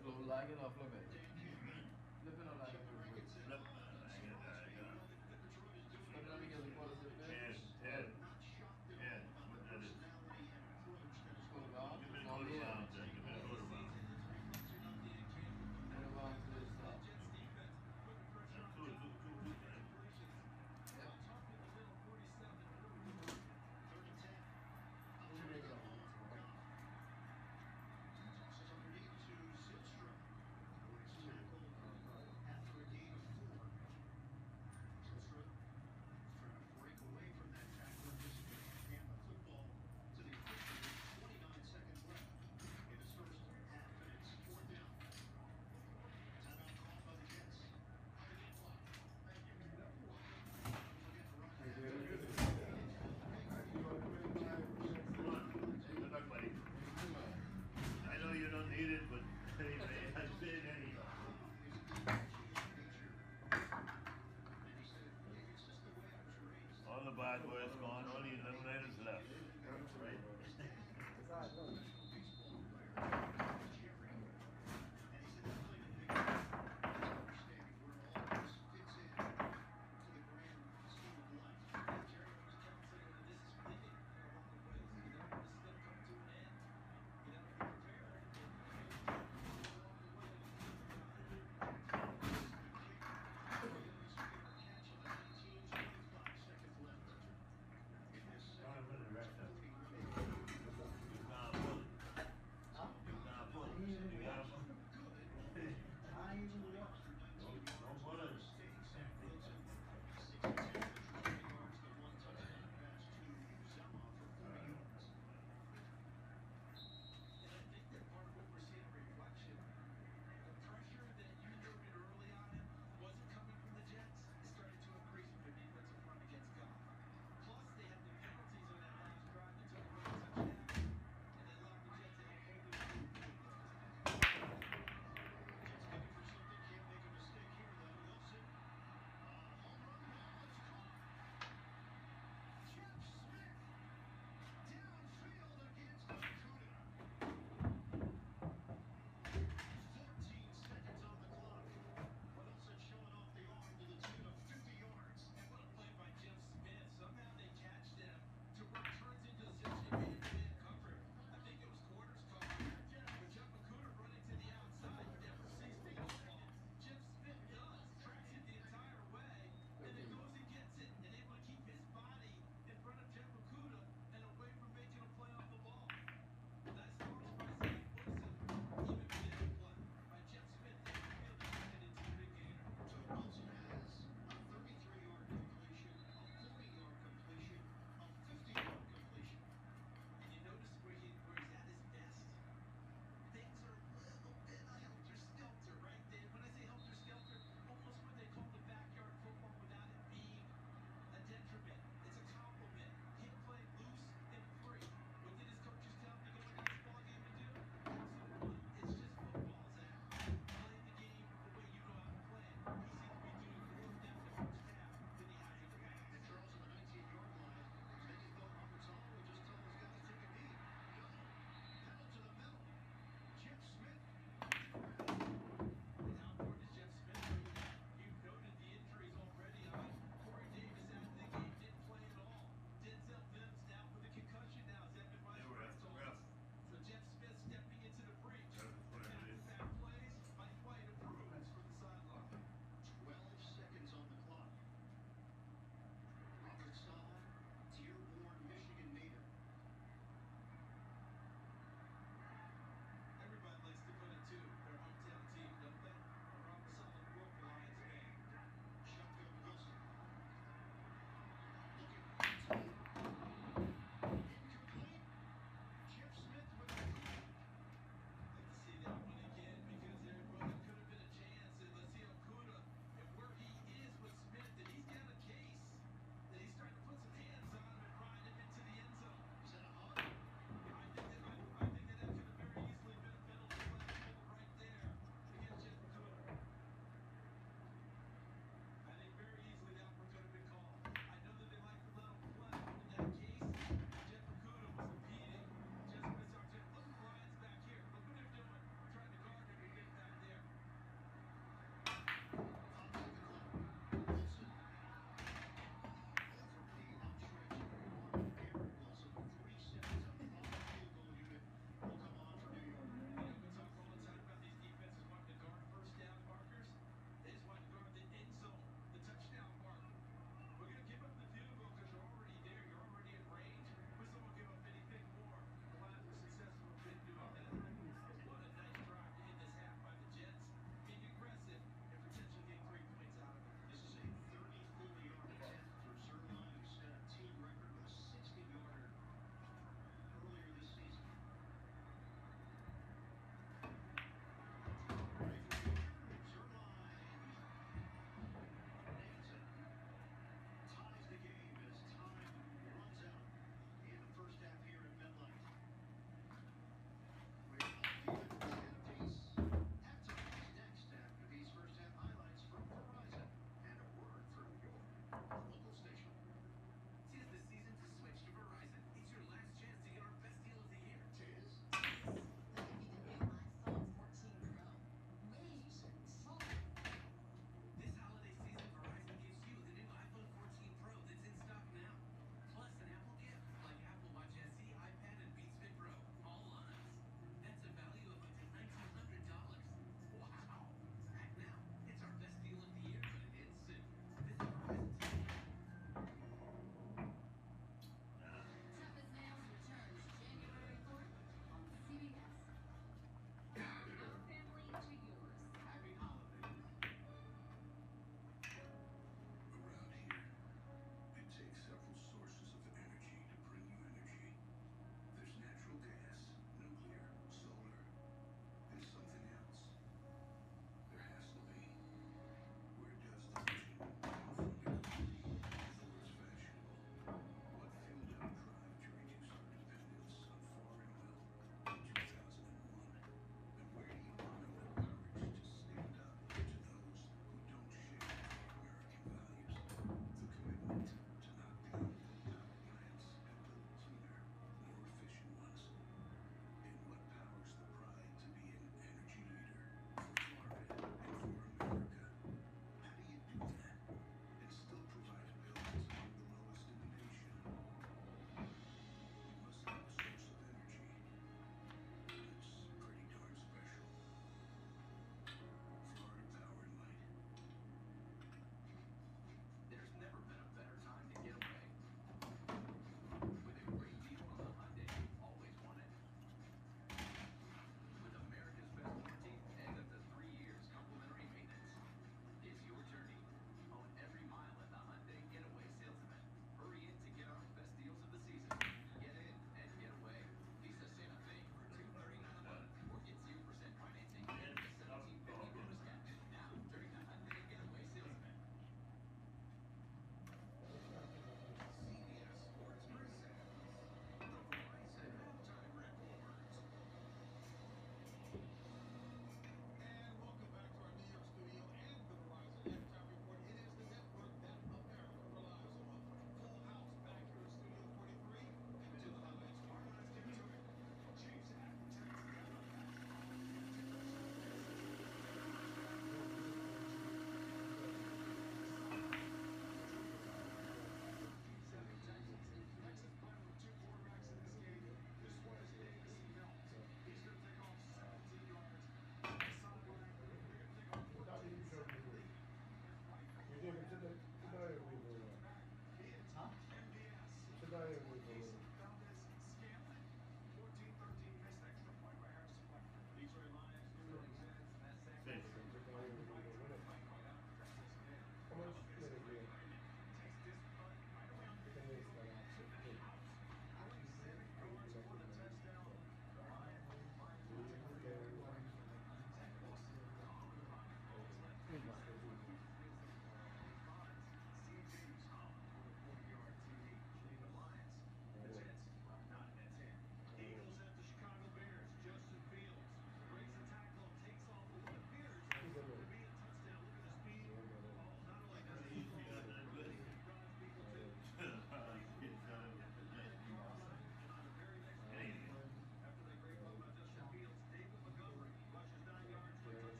Flo lagging or flipping? Flipping or lagging? Flip. Flipping on because the quarter zip is. Ted. What that is? Quarter bound. Give me a quarter bound, Ted. Give me a quarter bound. Quarter bound to the stop. Two. Yep. Good luck, buddy. I know you don't need it, but anyway, I say it anyhow. All the bad boys gone, only eliminators left. Right?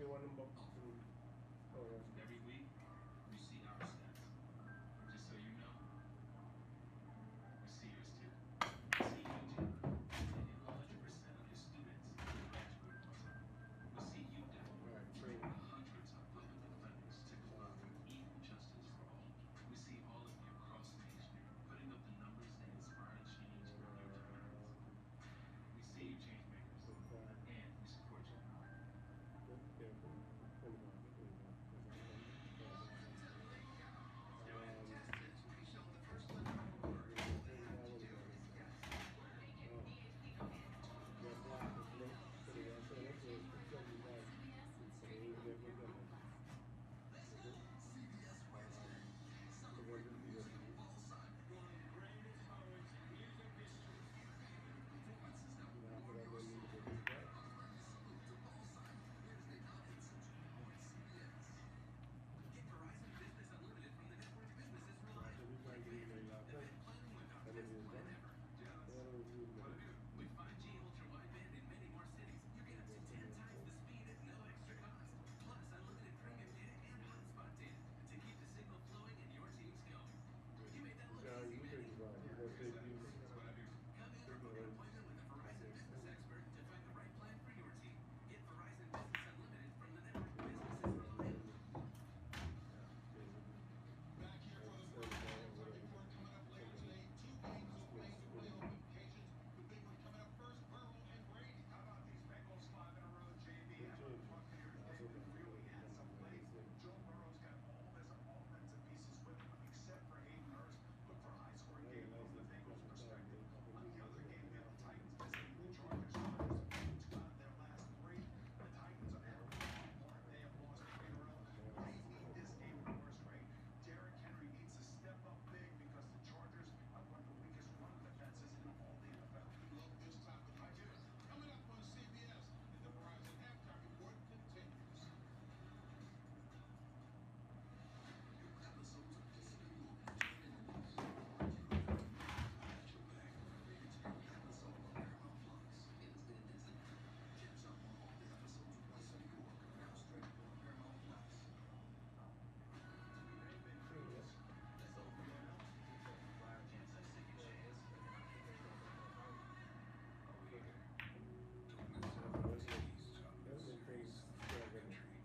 me one of them boxes. Every week, we see our stats. Just so you know, we see yours too. We see you too. And 100% of your students graduate on time. We see you down. Train hundreds of public defenders to go after equal justice for all. We see all of you across Main Street putting up the numbers that inspire change in your communities. We see you change makers, and we support you. With 5G ultra wideband in many more cities, you get up to 10 times the speed at no extra cost. Plus unlimited premium data and hotspot data to keep the signal flowing and your teams going. You made that look easy, man. Come in or book an appointment with a Verizon business expert to find the right plan for your team. Get Verizon Business Unlimited from the network businesses rely on. Back here for the first time, coming up later today. 2 games on major playoff implications. The big one coming up first, Burrow and Brady. How about these Bengals 5 in a row, JB? After the Buccaneers game really had some legs. Joe Burrow's got all of his offensive pieces with him, except for Hayden Hurst. Look for a high-scoring game from the Bengals' perspective. On the other game, we have the Titans visiting the Chargers. Chargers have won 2 out of their last 3. The Titans are now apart. They have lost 3 in a row. They need this game at the worst rate. Derrick Henry needs to step up big because the Chargers are one of the weakest run defenses in all the NFL. Love this type of matchup. Coming up on CBS, and the Verizon halftime report continues.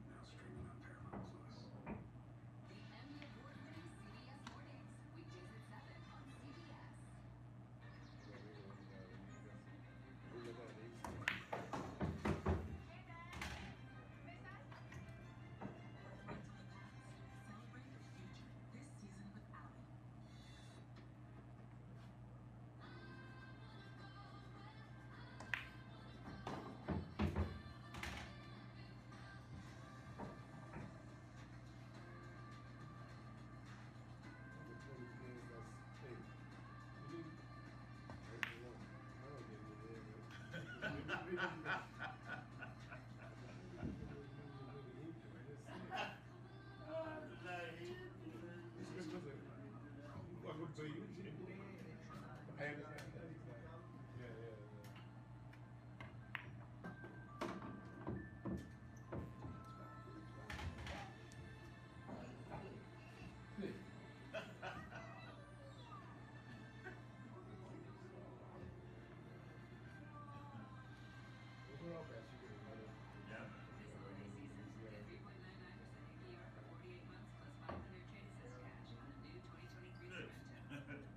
Now streaming on Paramount Plus. The Emmy Award-winning CBS Mornings, weekdays at 7 on CBS. Celebrate the future this season with Audi. Welcome to you. I understand. Yeah. Yeah. Get 3.99% APR for 48 months plus 500 trade assist cash on a new 2023 Good. Sorento.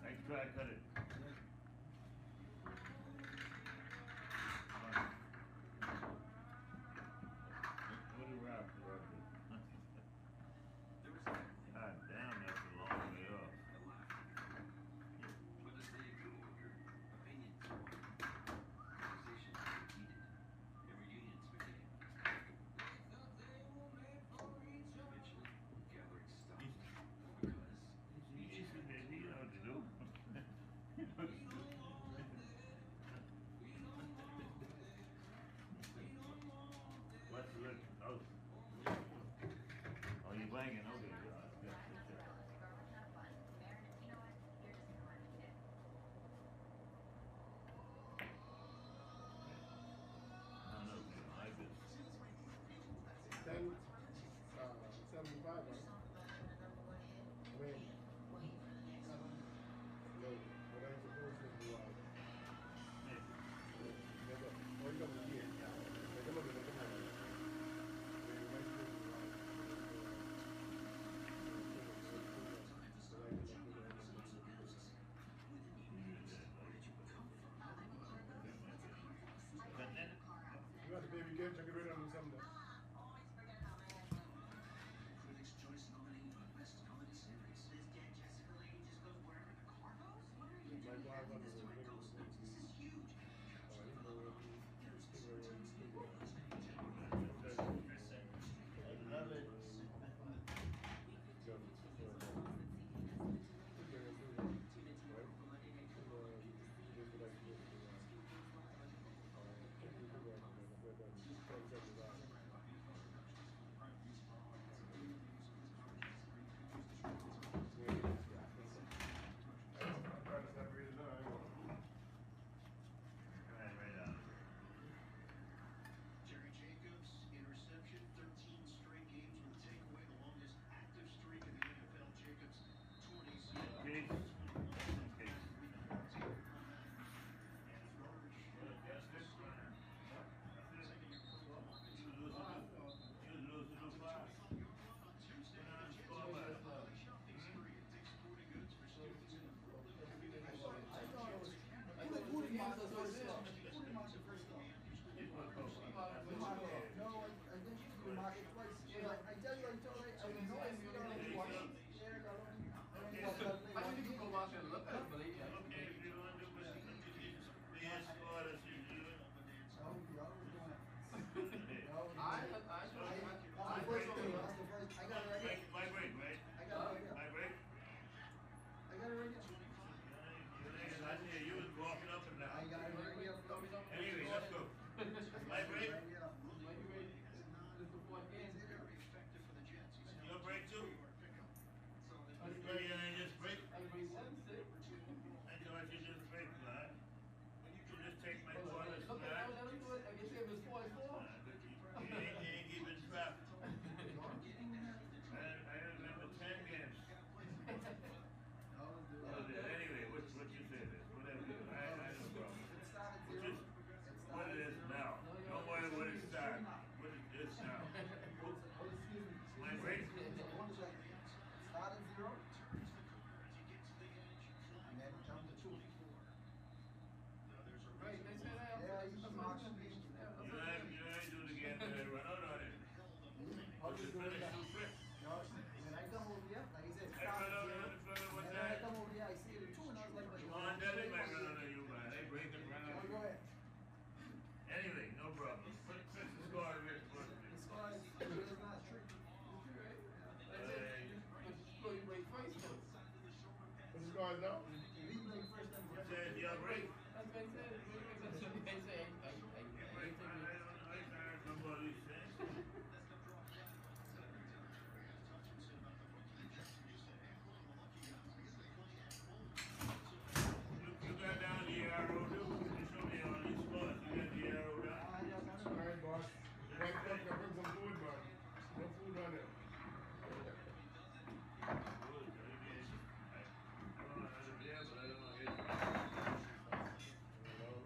I can try to cut it. What do you wrap? There was everything. God damn, that's a long way off. A laugh. But as they grew older, opinions formed. Conversations repeated. And reunions began. Eventually, gatherings stopped. Because Easy, baby, you know what to do. What's the look? Oh. Oh, you banging? Okay. I don't know if you like this. 10, 75, right? When? No, what I'm supposed to do, never, or you got to hear. Like, I'm not going to come out. You got the baby girl, check it right on something. Critics' Choice nominee for Best Comedy Series. My God, This is huge. I love it. Jerry Jacobs, interception, 13 straight games with a takeaway, the longest active streak in the NFL. Jacobs, 20. Anyway, let's go. My break? Your break too? Ready and just break? I thought you just break, lad. You just take my quarters, lad. You ain't keeping track. I remember 10 games. Anyway, what you say this? Whatever. I have no problem. What it is now. Don't worry what it started. What it is now. My break? Start at 0. And then jump to 2. Right, they say that. Yeah, you can mark some pieces. You ain't do it again, run out on it. How do you do Finish that? too quick. No, when I come over here, like I said, I start run at out 0. on it, fella, what's And then I that? come over here, I see the 2, and I was like, Come on, Daddy, might run out on you, man. They break and run out. go ahead. Anyway, no problem. Fix the score of it. The score is not tricky. What's the score now? We play first and It says your break. That's what I said. They say, Somebody says. You got down the arrow, too. You show me all these scores. You got the arrow down. All right, boss. Right up, can bring some food, man. No food on it. I don't know how to be, but I don't know how to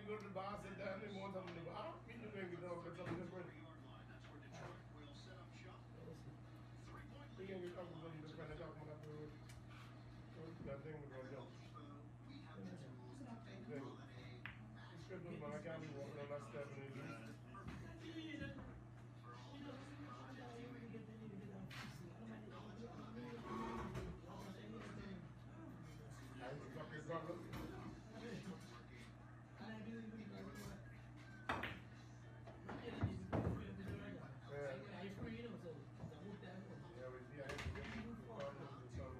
go to the bar, sit down, and want something to go. I don't mean to drink it though, but something different. Yard line. That's where Detroit will set up shop. Three-point We can get up with something different. I talk about that. That thing we're going to do. We have the tools to take Thing. on a It's good, man. I can't be walking on that step and it is. I ain't fucking problem. Yeah, we see. I have to get the problem with the sun.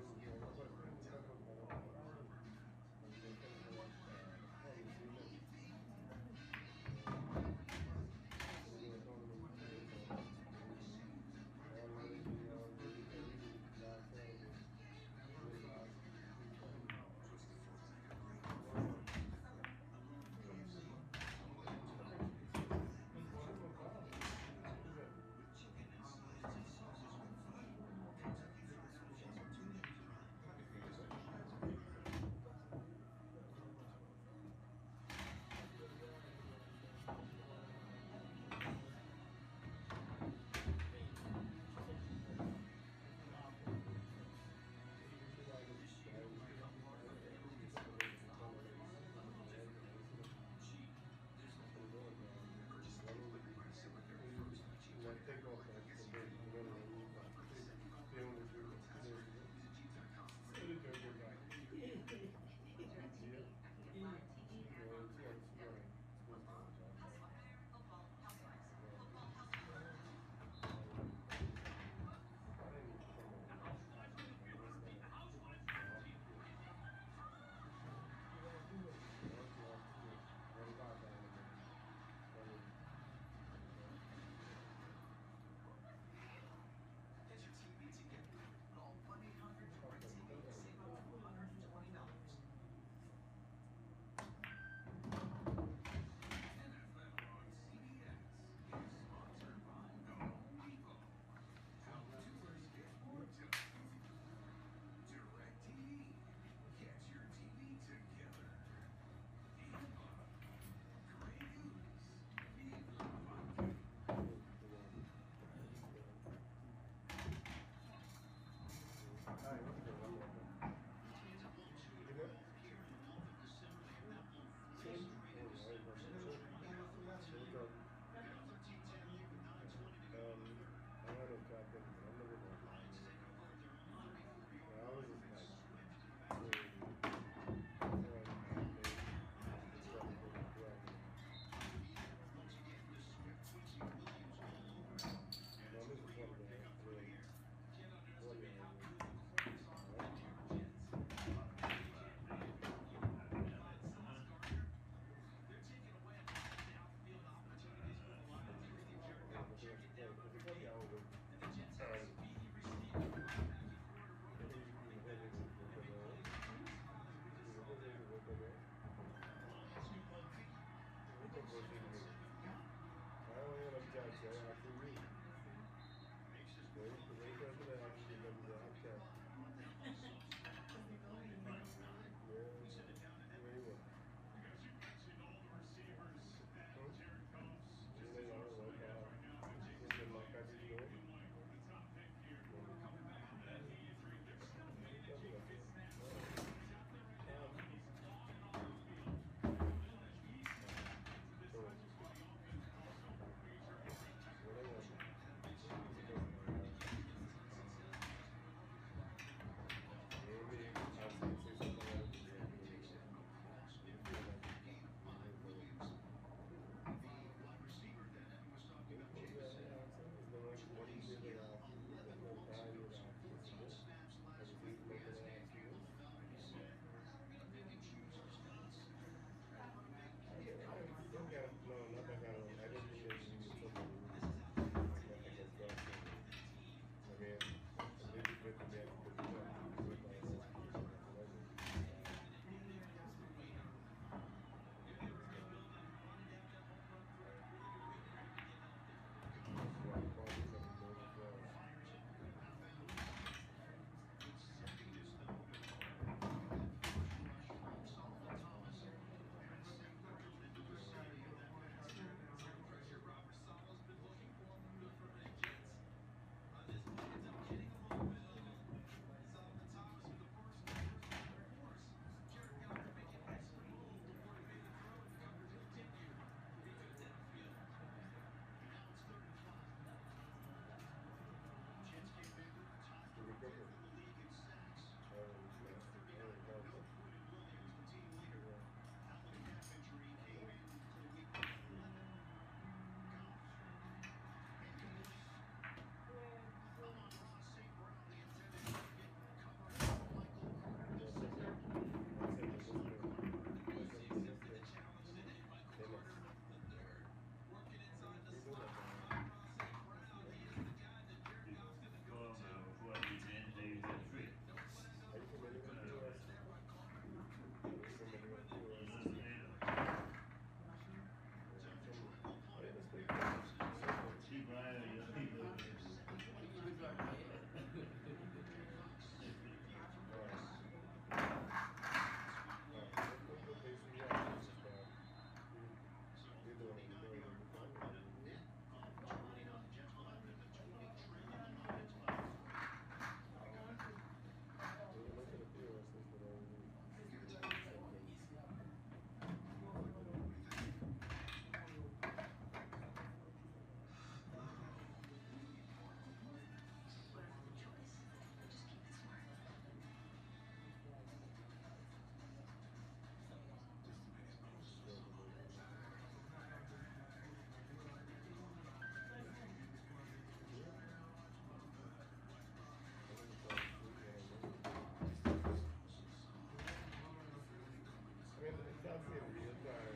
can't see it real time.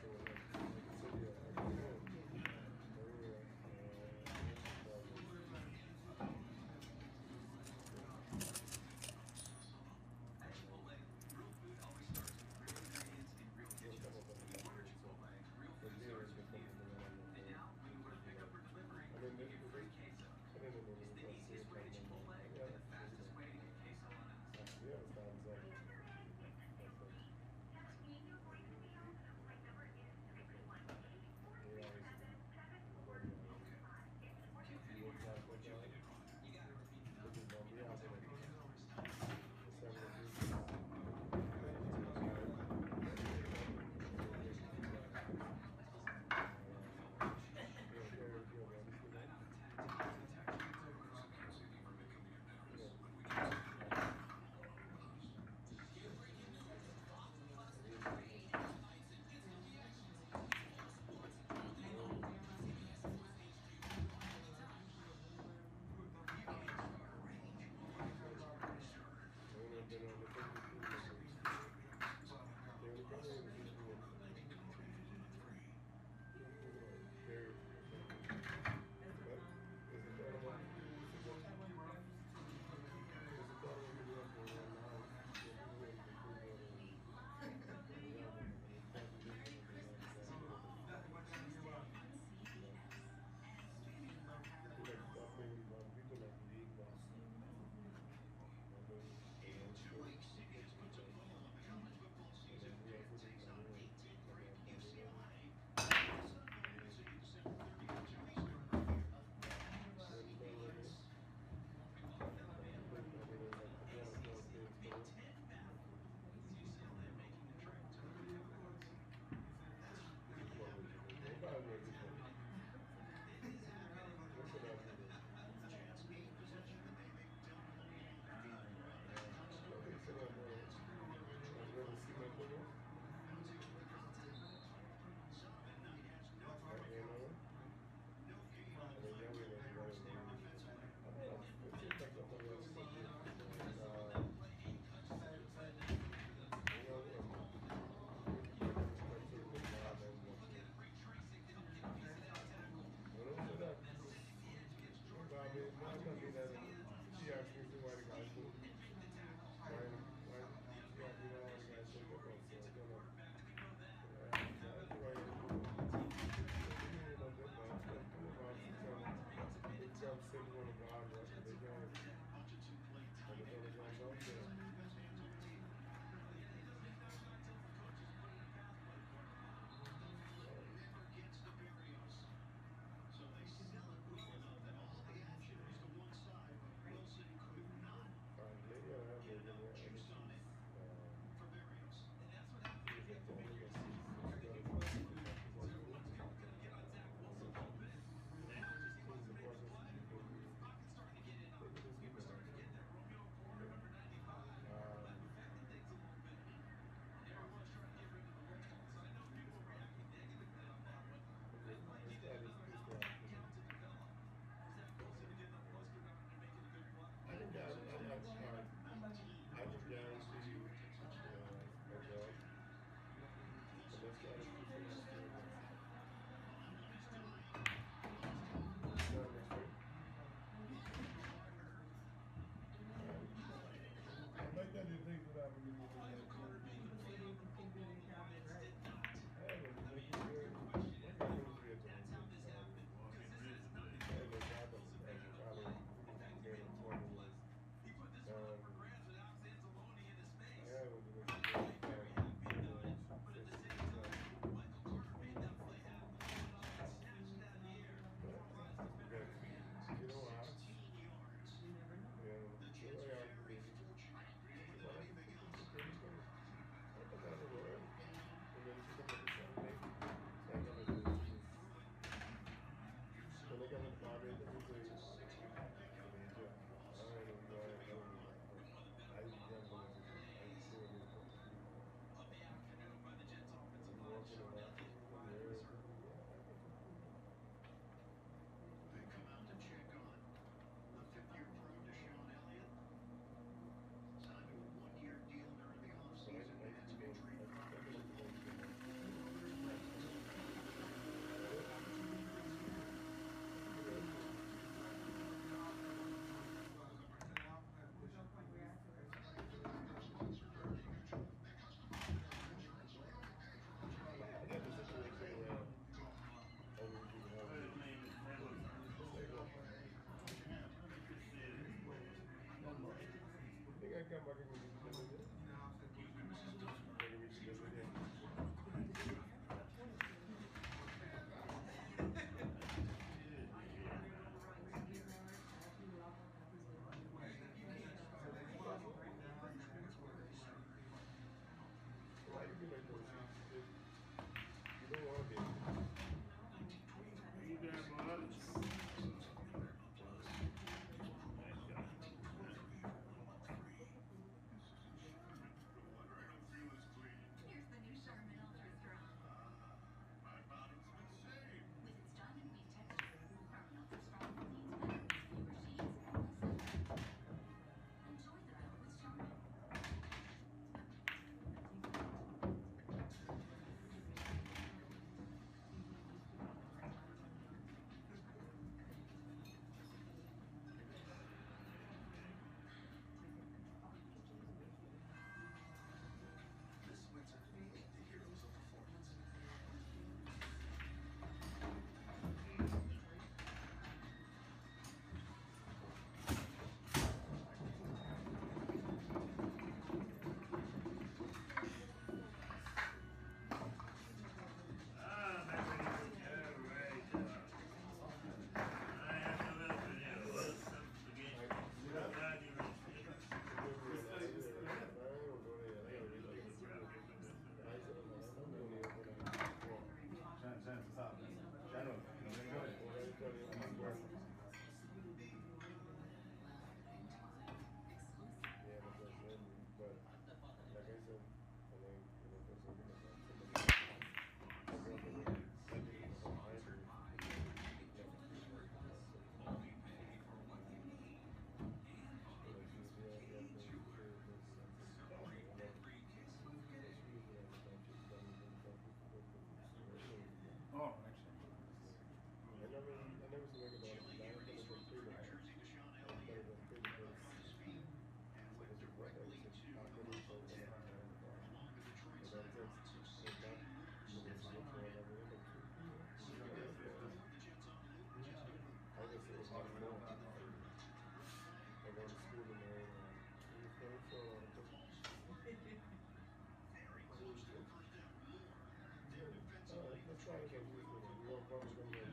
So, like I said, yeah, I don't know. At Chipotle, real food always starts with real ingredients in real kitchens. We order Chipotle, real food starts with you. And now, when you order pickup or delivery, you get free queso. It's the easiest way to Chipotle and the fastest way to get queso on us. Yeah, it's not exactly. come back and we did it. Why do you be like those? You don't want to be. You got bud. Here's the new Charmin Ultra Strong. My body's been saved. With its diamond weave texture, Charmin Ultra Strong cleans better with fewer sheets and less effort. Enjoy the go with Charmin. This winter, meet the heroes of performance. Ah, my video. Yeah, right. I have another video. What's up again? God, you Oh, actually. I never seen anything about it. I never been pretty much. Jersey to Sean I thought it was pretty good. his feet and So went it's what directly it's to not really so it's not along the Detroit but sideline. that's So it's 16 not years it's what I never looked at. the Jets on the loop. Just I guess it was not more. I go to school in there and it was very so very close to a first down. Their defensive let's line try it again. We won't probably go there.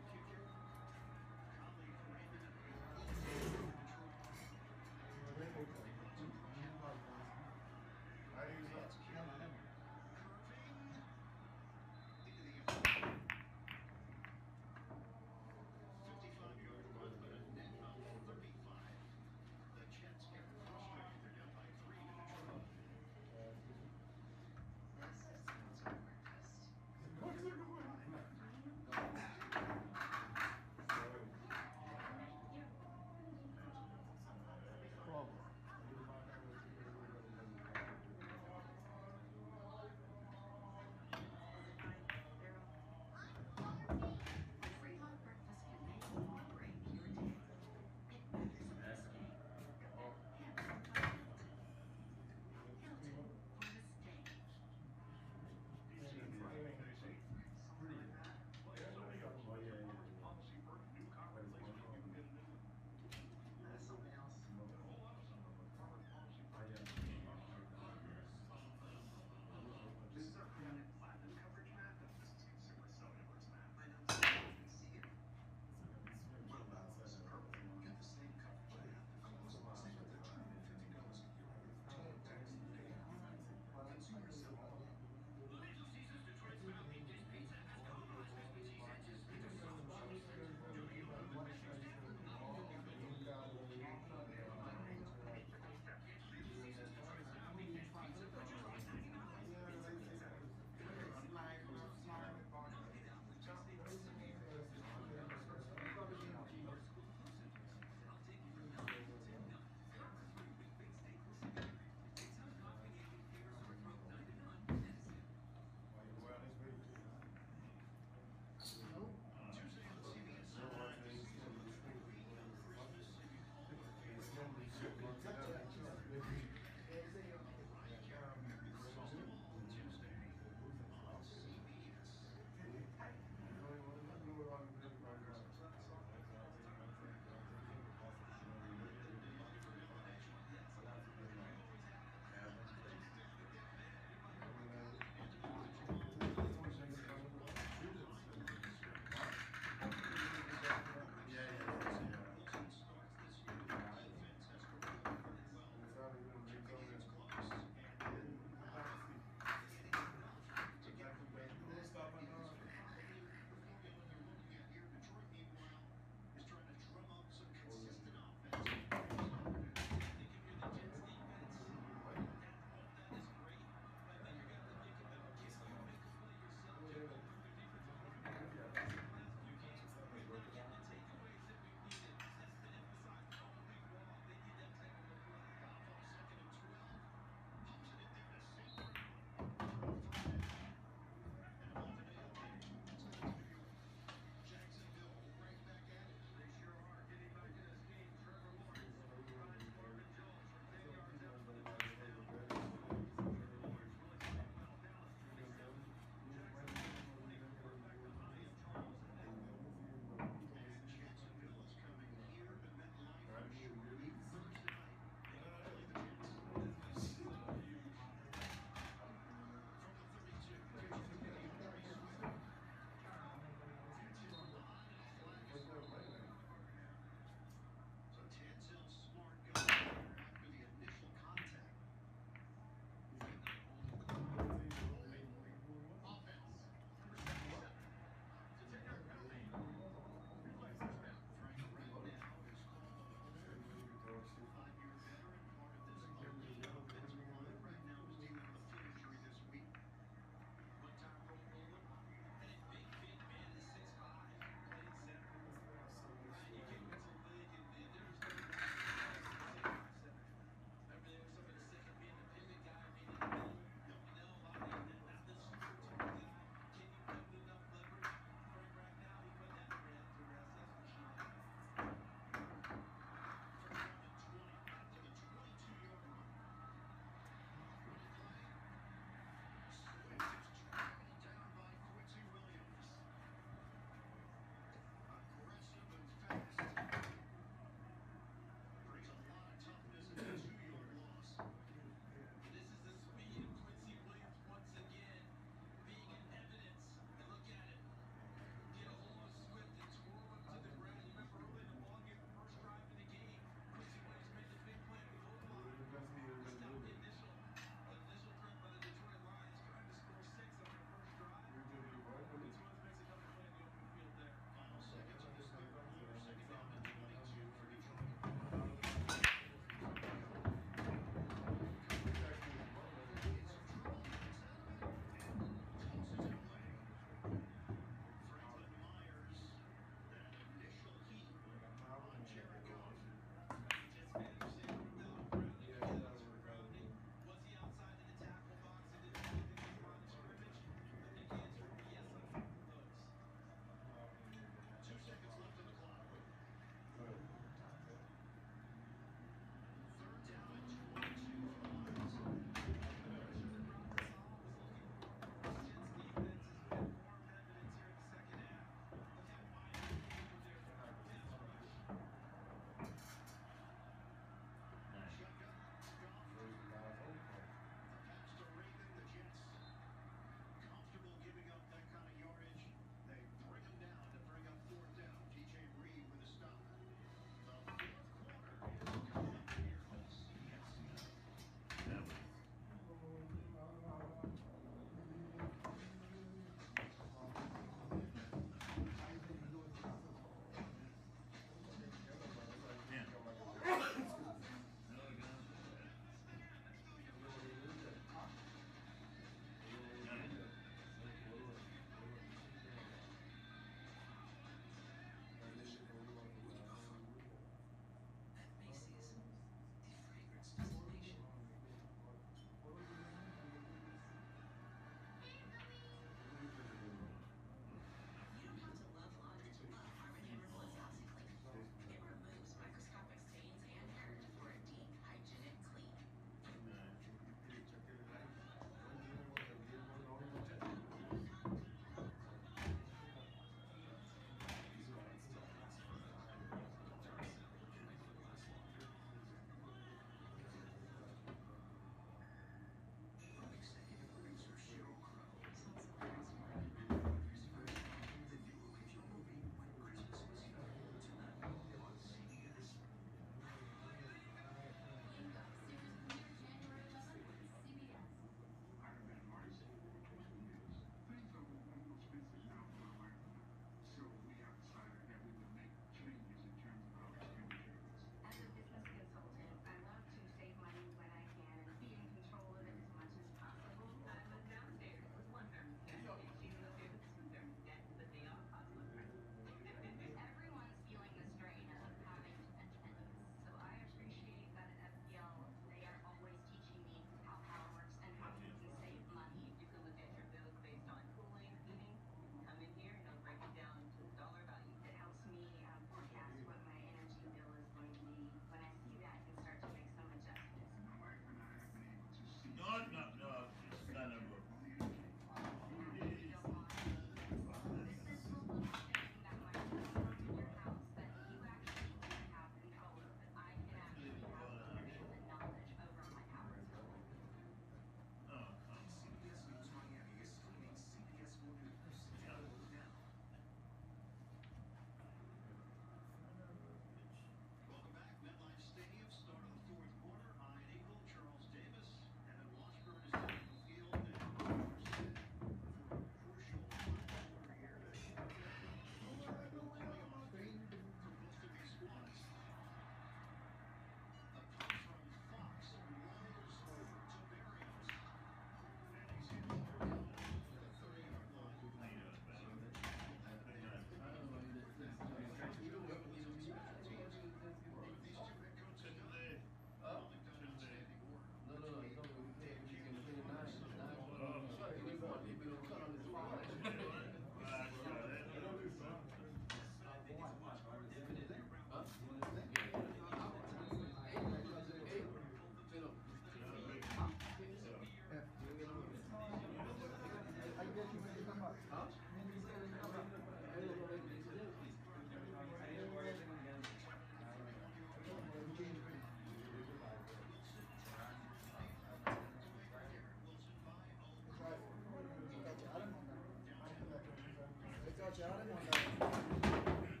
watch out. I want that.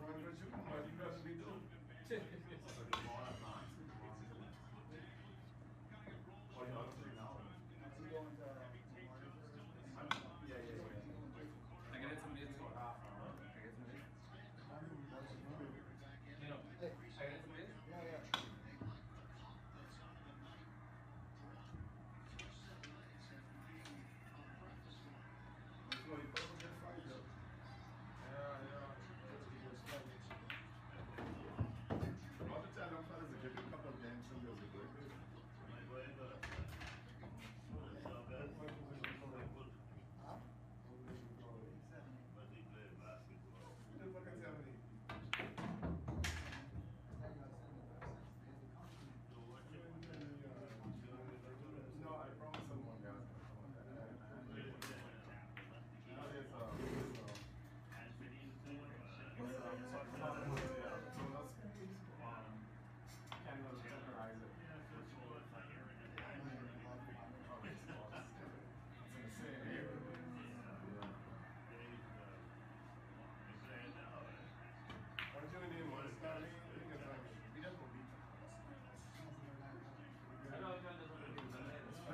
Well, but you gotta be doing. Oh, you're not free now. I'm going to Yeah. I get it some days too. Half hour. I get some days. Hey. I get it some days. Yeah. Huh? No, I promised someone, guys.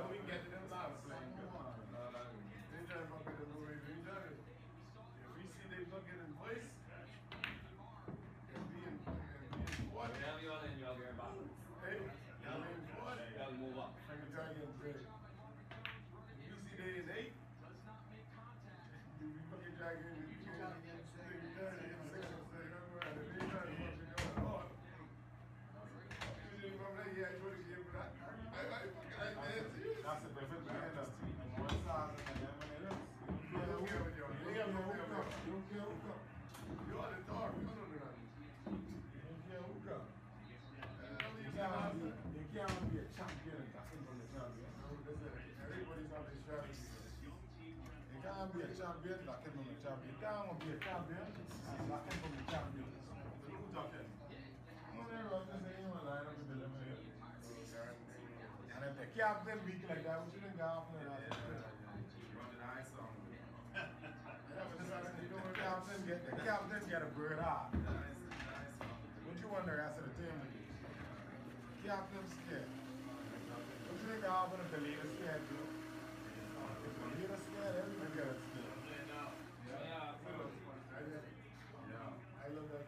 We can get to them live playing. Come on. They try to fuck with the Louis V. If we see they fucking in place, and being what? Yeah, you all in, you all get back. Hey, y'all in what? You all move up. I can tell you in bed. If we see they in 8, we fucking drag in. We can try to get 6 or 7. They try to fucking go hard. Yeah, I told you, but I fucking like that. That's the perfect man. That's the one size and then when it is. You don't care with your. You don't care who come. You are the dog. You don't know nothing. You don't care who come. You can't be a champion and that's from the champion. Everybody's on this strategy. You can't be a champion that came from the champion. You can't be a champion that came from the champion. Who talking? I'm going to run this thing and line up with the limit. And if the captain weak like that, we shouldn't go off and run the ice on. Yeah, but you know the captain get a bird off. What you want the rest of the team to do? Captain's scared. What you think the half of the leader scared too? If the leader scared, everybody gets scared. Yeah, I love that.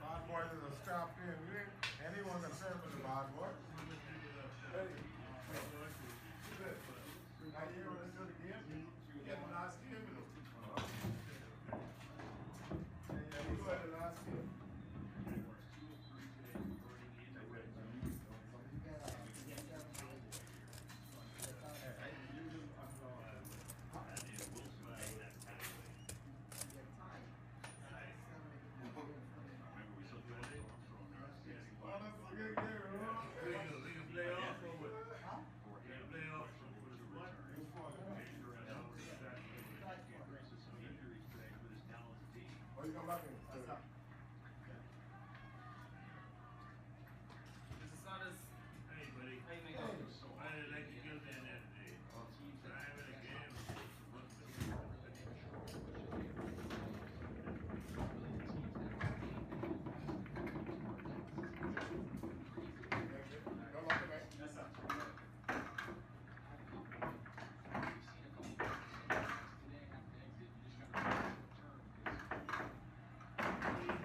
Bad boys is a strap in. Anyone can serve with a bad boy. Hey. I hear when it's good again. You get the last game with them. You go at the last game. Oh, you come back in. What's up? Mr. Saunders, Hey, buddy. how you make Hey. out? I didn't like you good in that day. Driving again. Go lock it, mate. Yes, sir. Hey,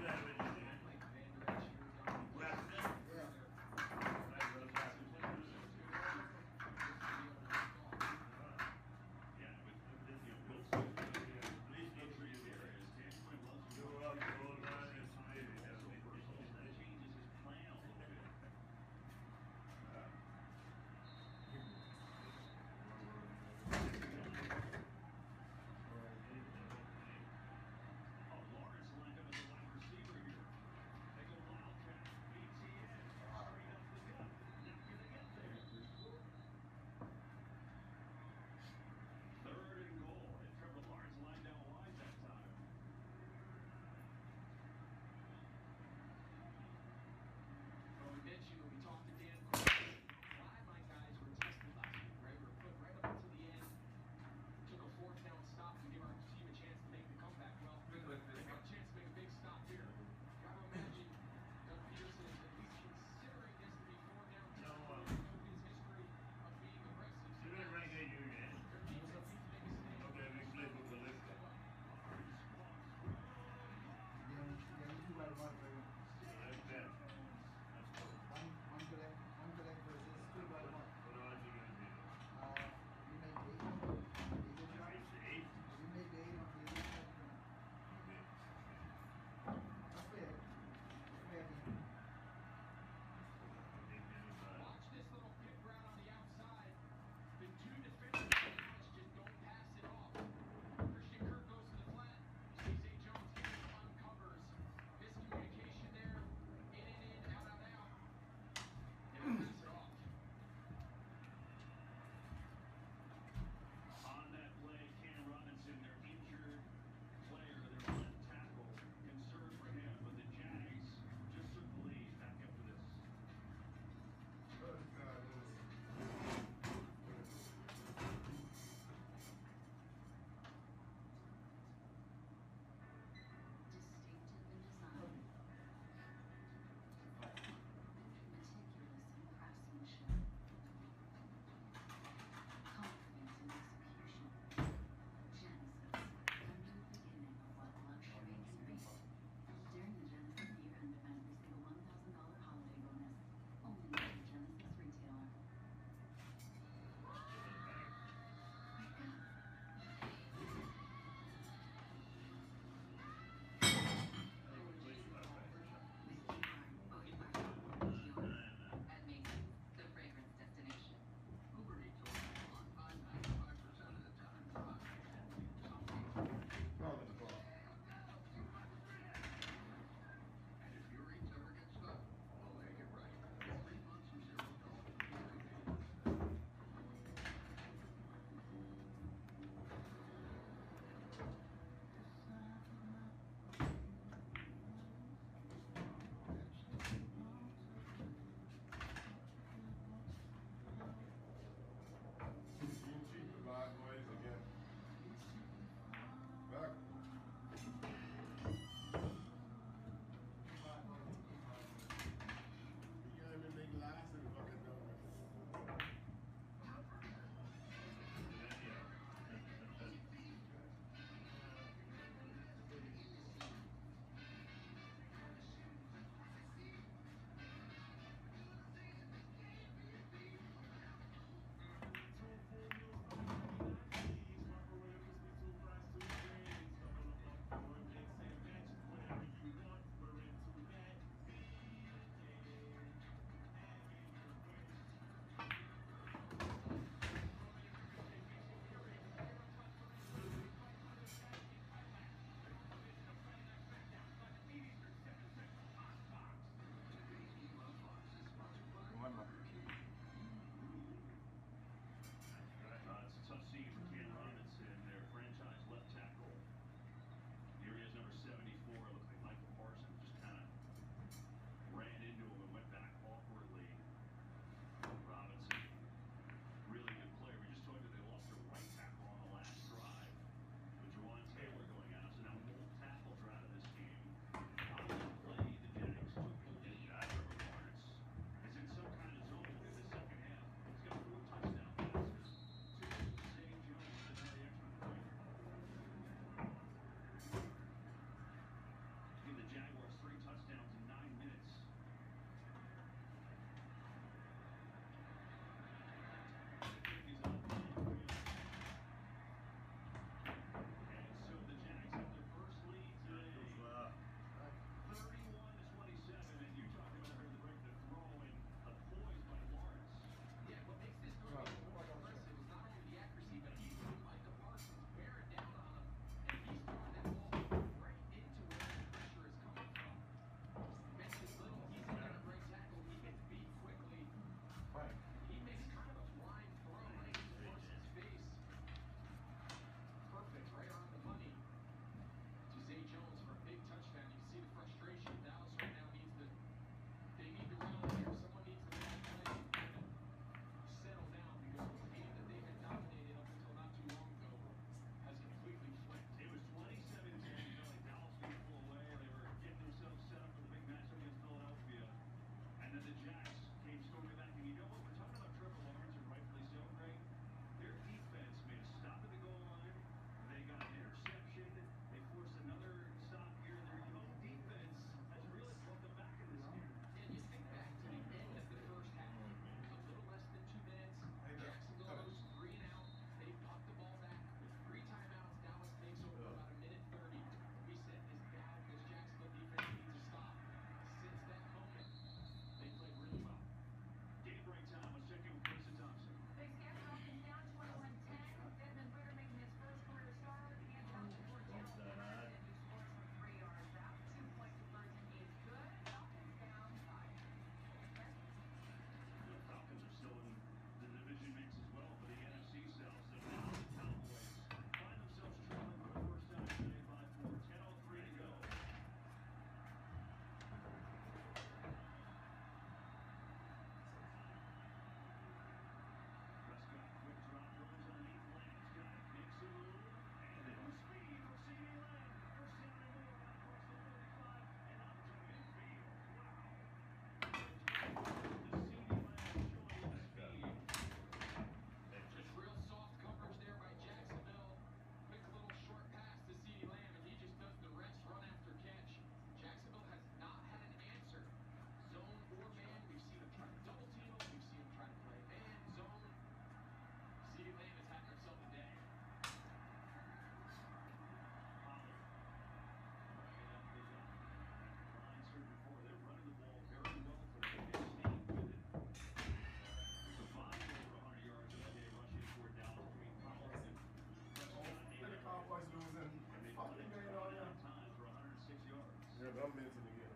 I'm mentally ill.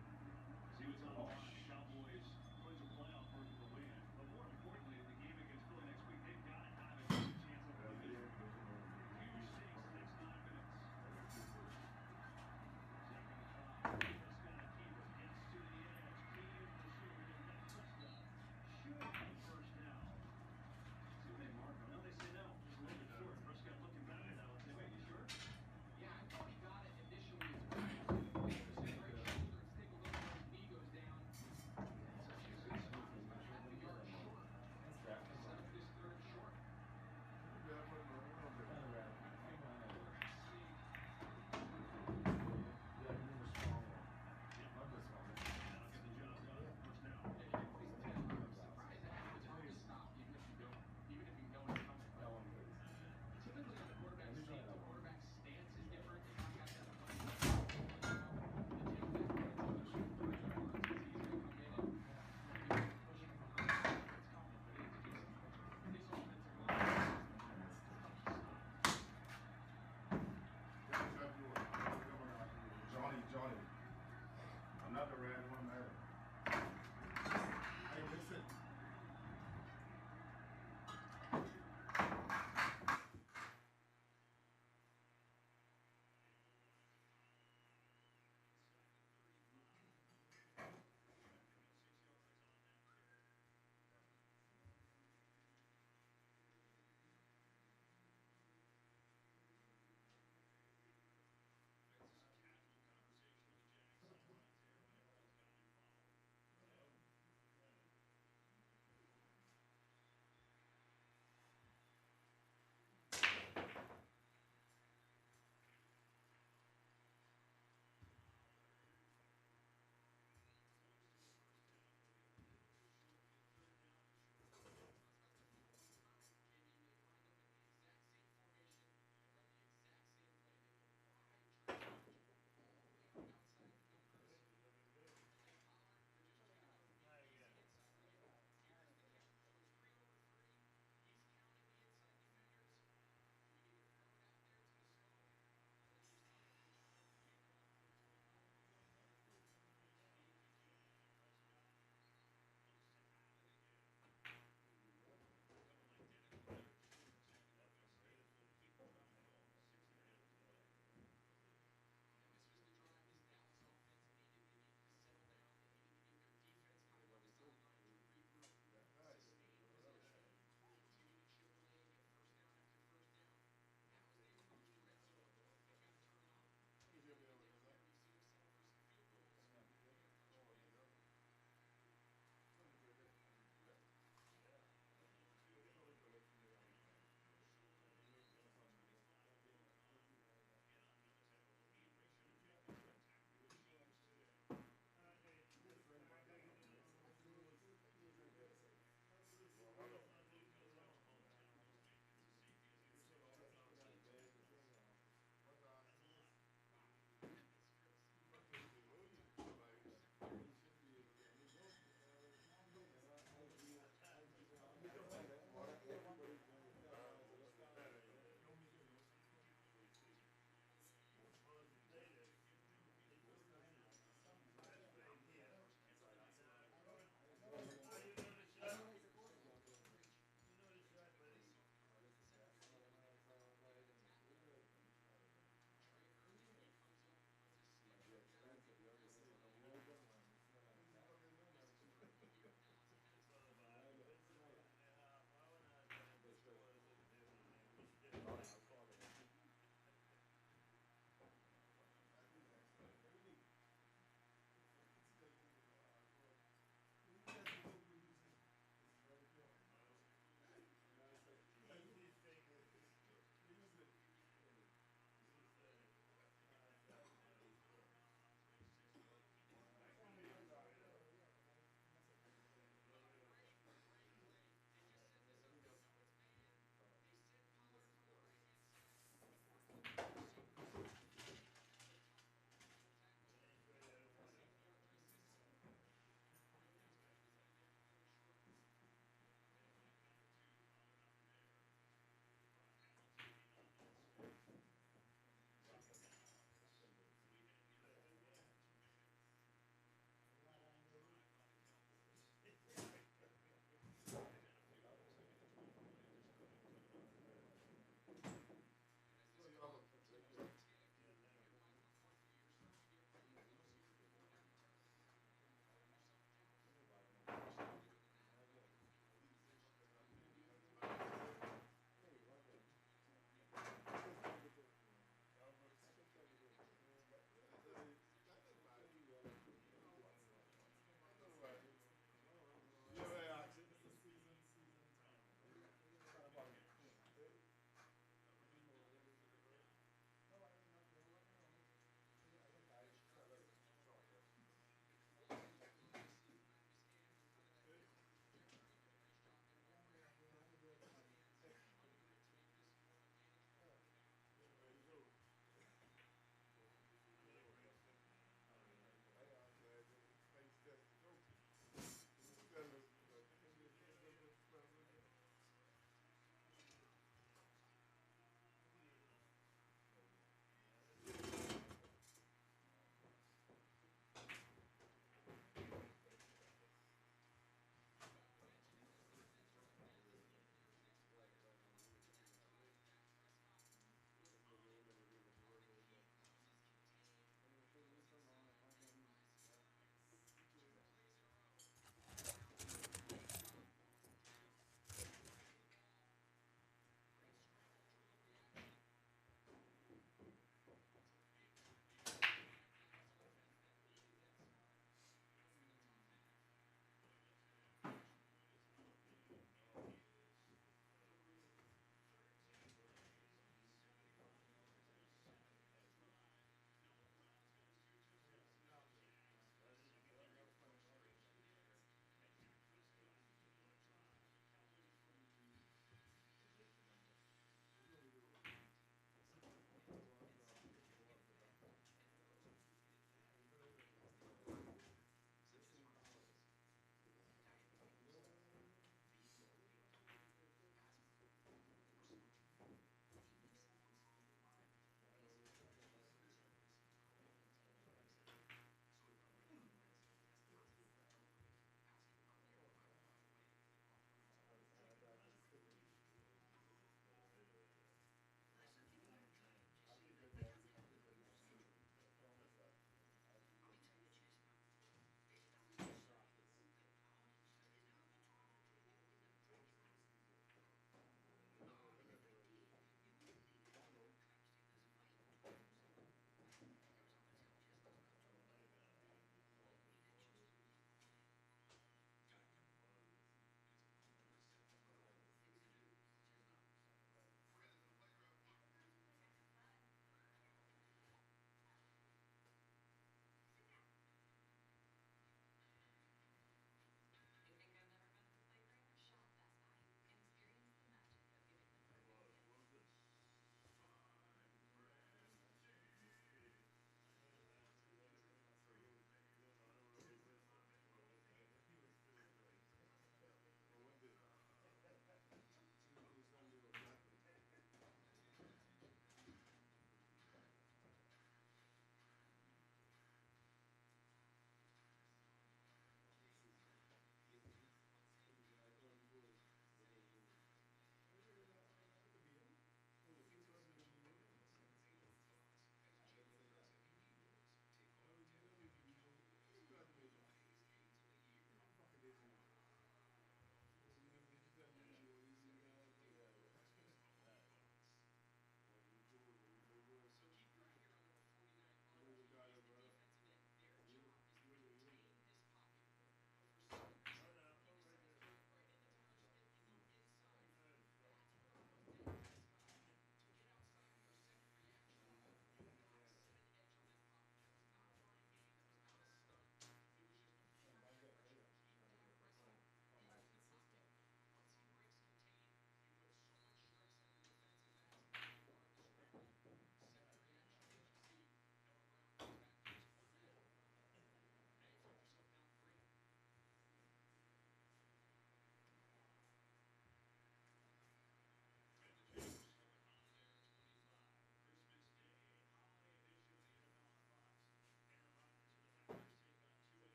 He was on the mark. The Cowboys clinch a playoff berth with a win. But more importantly, the game against Philly next week, they've got to have a chance over the division. Huge stakes the next 9 minutes. Second and 5. Prescott keeper gets to the edge. Clears the shoulder. Dak Prescott should have first down. See what they mark on. No, they say no. Just a little bit short. Prescott looking back at that one. Say, wait, you sure? Yeah, I thought he got it initially as well. He was in right shoulder. It's take a look when his knee goes down. It's actually a good spot. He's about half a yard short. Set up this third and short. Surprised that it's hard to stop even if you know it's coming. Typically on the quarterback sneak, the quarterback stance is different. If you've got that punch, the tailback gets on the shoot 30 yards, it's easier to come in and maybe push him behind it's coming. But it's just this offensive line is tough to stop. Johnny. Another red one there. Hey, listen.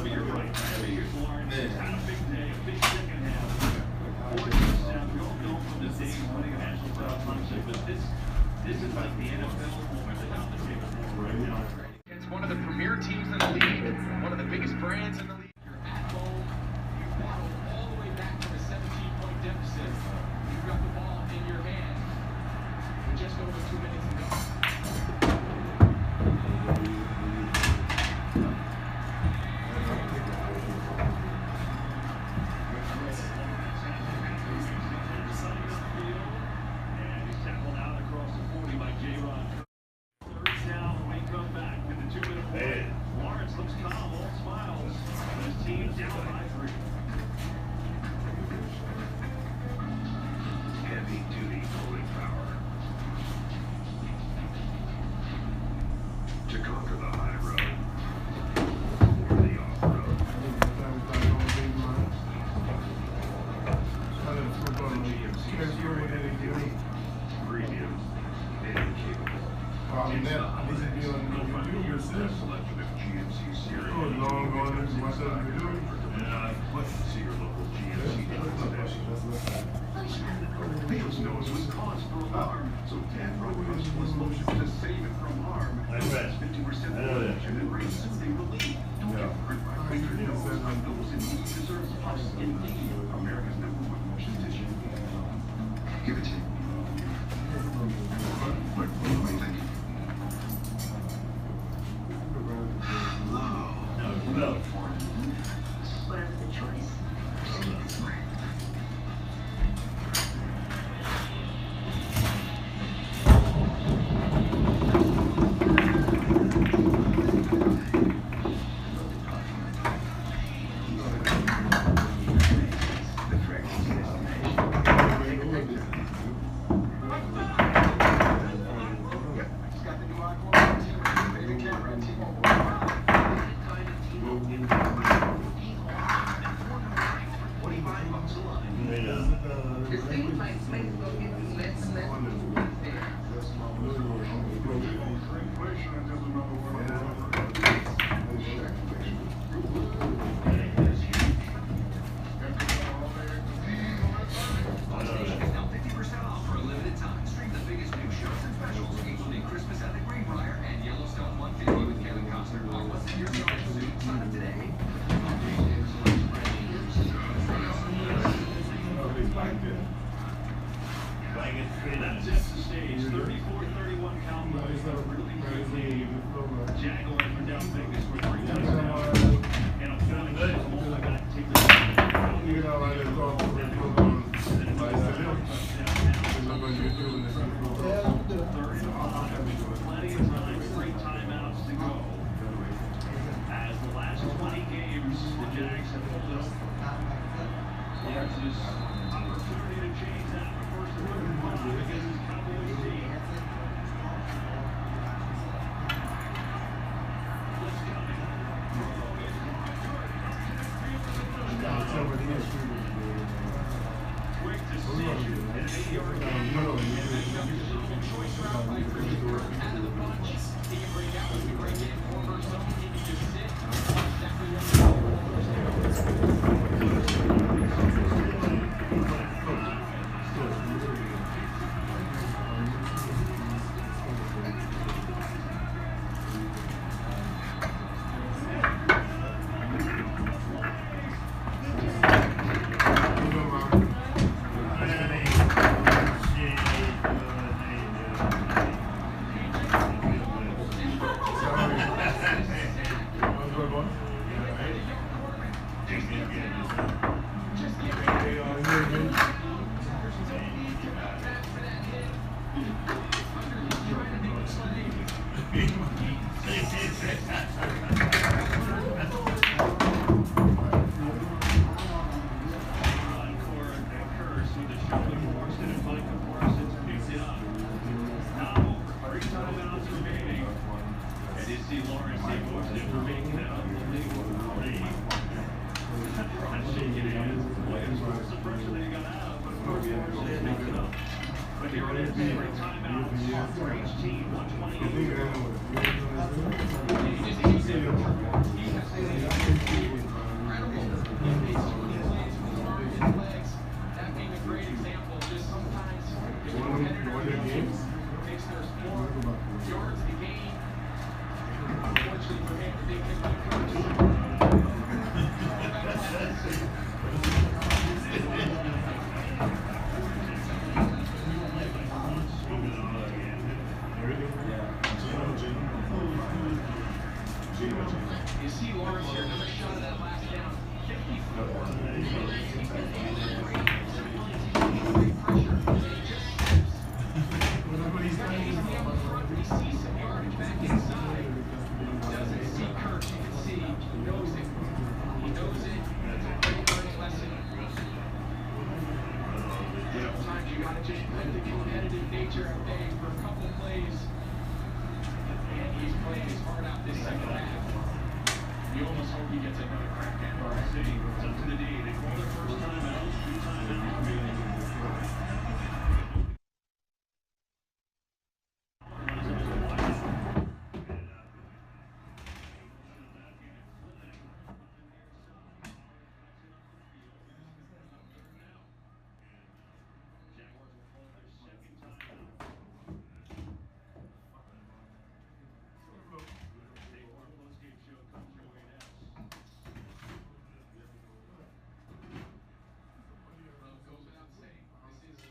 you're right. Here's Lawrence. He's had a big day, a big second half. 4 touchdowns. We all know from the days winning a national title concept, but this is like the NFL moment on the table right now. It's one of the premier teams in the league, one of the biggest brands in the league. You're at home. You battle all the way back from a 17-point deficit. You've got the ball in your hand with just over 2 minutes to go. Heavy-duty pulling power to conquer the high road or the off-road. The GMC Series heavy-duty, premium, and capable. Inside, no best selection of GMC Series. See your local GMC dealer today. People's nose was cause for alarm, so Dan wrote Customers Lotion to save it from harm. That's 50% protection and brings soothing relief. Don't get hurt by finger nose. Nose in need deserves us indeed. America's #1 lotion tissue. Give it to me. What do you think? No. Whatever the choice, stay smart. It seems like places are getting less and less food there. Is now 50% off for a limited time. Stream the biggest new shows and specials, including Christmas at the Glenroy and Yellowstone 150 with Kevin Costner. What's in your stomach soon? Sign up today. That sets the stage. 34-31 Cowboys. A really good game. Jaguars were down Vegas for 3 touchdowns. And a feeling that all I got to take the plenty of time, 3 timeouts to go. As the last 20 games, the Jags have pulled up. Lawrence's opportunity to change that for first and 35 against his Cowboys team. Quick decision and an 8-yard gain. And then multiple choice route by Christian Kirk out of the bunch. He can break out, he can break in, corner zone, he can just sit. Exactly what But here it is, every timeout for each team, 120. You see Lawrence here, another shot of that last down. 54. Great pressure. And he just steps. He's on the front, but he sees some yardage back inside. Doesn't see Kirk, you can see. He knows it. He knows it. It's a great learning lesson. Sometimes you gotta just let the competitive nature at bay for a couple plays. And he's playing his heart out this second half. You almost hope he gets another crack at it. City, it's up to the D. They call their first time out, 2 times in Well, it goes without saying, this is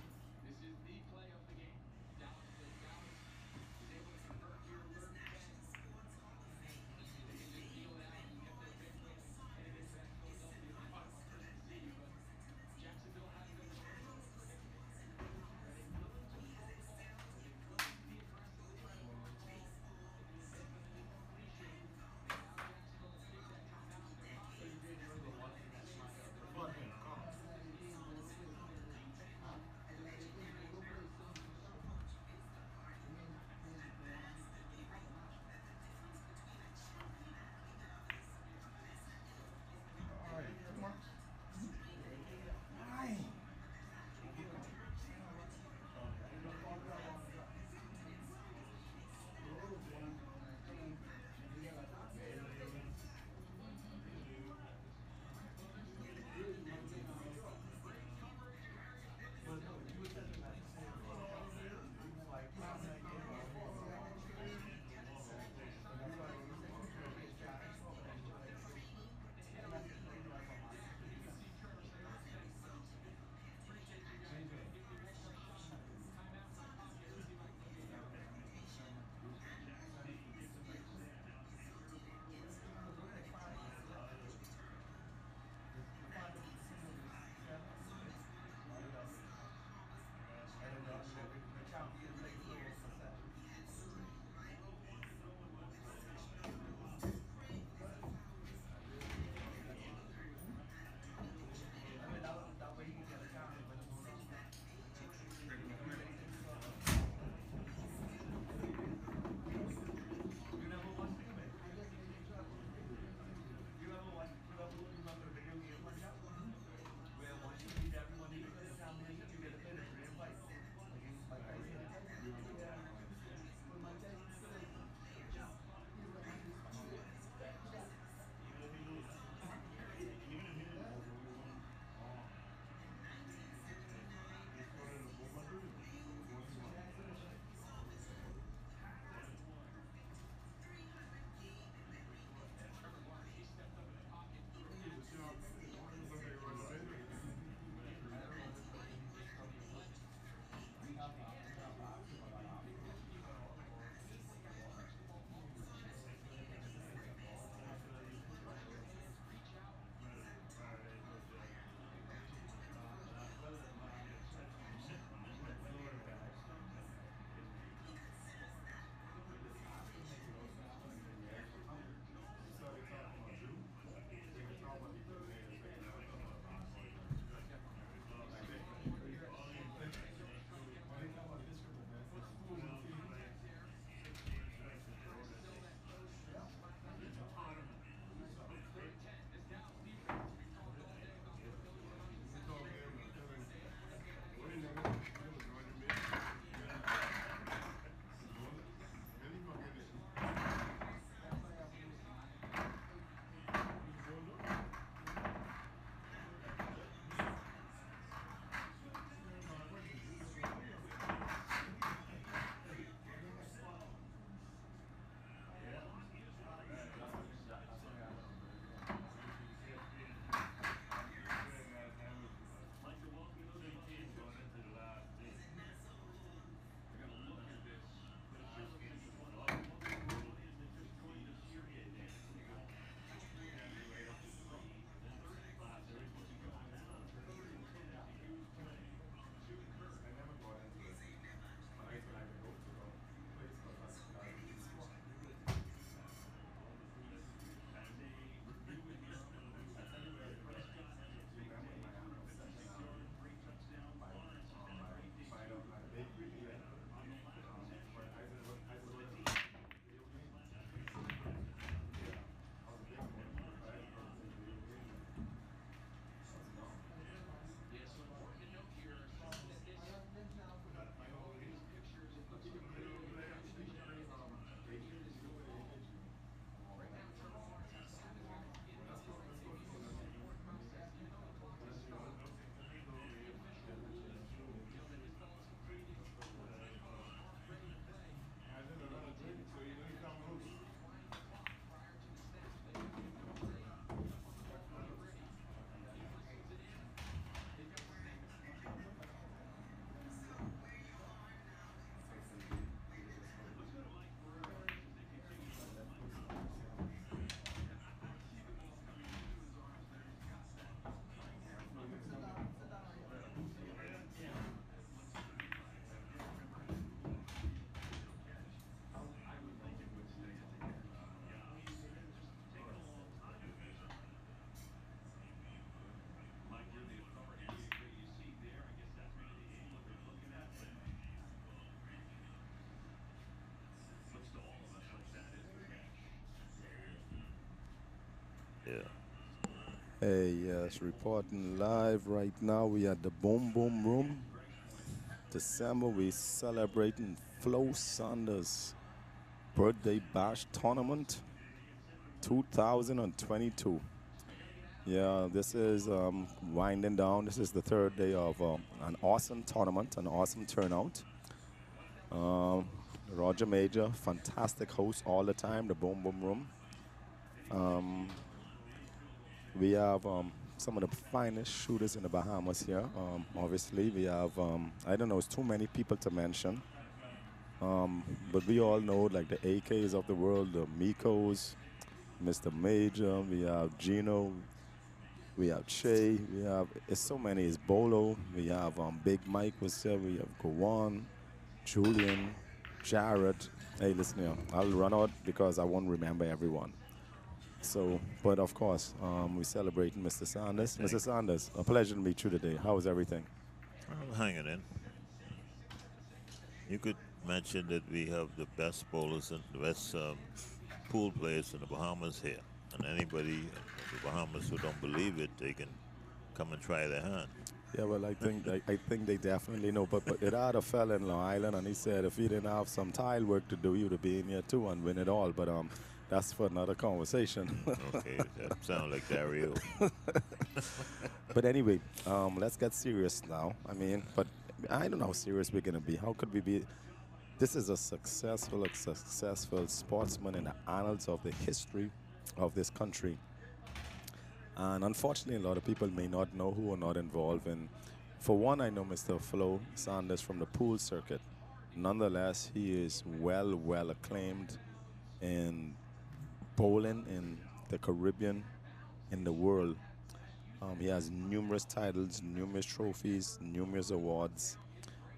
Yeah. Hey, yes, reporting live right now. We at the Boom Boom Room. December, we celebrating Flo Saunders birthday bash tournament 2022. Yeah, this is winding down. This is the third day of an awesome tournament, an awesome turnout. Um, Roger Major, fantastic host all the time, the Boom Boom Room. Um, we have some of the finest shooters in the Bahamas here. Obviously, we have, I don't know, it's too many people to mention. But we all know like the AKs of the world, the Mikos, Mr. Major, we have Gino, we have Che, we have, it's so many, it's Bolo, we have Big Mike was here, we have Kawan, Julian, Jared. Hey, listen here, I'll run out because I won't remember everyone. So, but of course, we're celebrating Mr. Sanders. Mr. Sanders, a pleasure to meet you today. How is everything? I'm hanging in. You could mention that we have the best bowlers and the best pool players in the Bahamas here. And anybody in the Bahamas who don't believe it, they can come and try their hand. Yeah, well, I think they definitely know. But it had a fella in Long Island, and he said if he didn't have some tile work to do, he would have been here too and win it all. But that's for another conversation. Okay, that sounds like Dario. But anyway, let's get serious now. I mean, but I don't know how serious we're gonna be. How could we be? This is a successful sportsman in the annals of the history of this country. And unfortunately, a lot of people may not know who are not involved in. For one, I know Mr. Flo Saunders from the pool circuit. Nonetheless, he is well acclaimed in bowling in the Caribbean, in the world. He has numerous titles, numerous trophies, numerous awards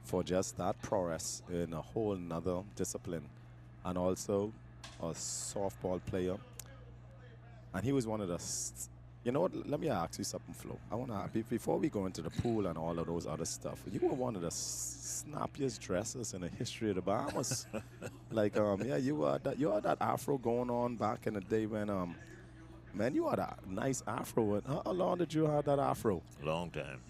for just that prowess in a whole nother discipline. And also a softball player. And he was one of the. You know what? Let me ask you something, Flo. I want to, before we go into the pool and all of those other stuff, you were one of the snappiest dressers in the history of the Bahamas. Like, yeah, you had that afro going on back in the day when, man, you had a nice afro. And how long did you have that afro? Long time.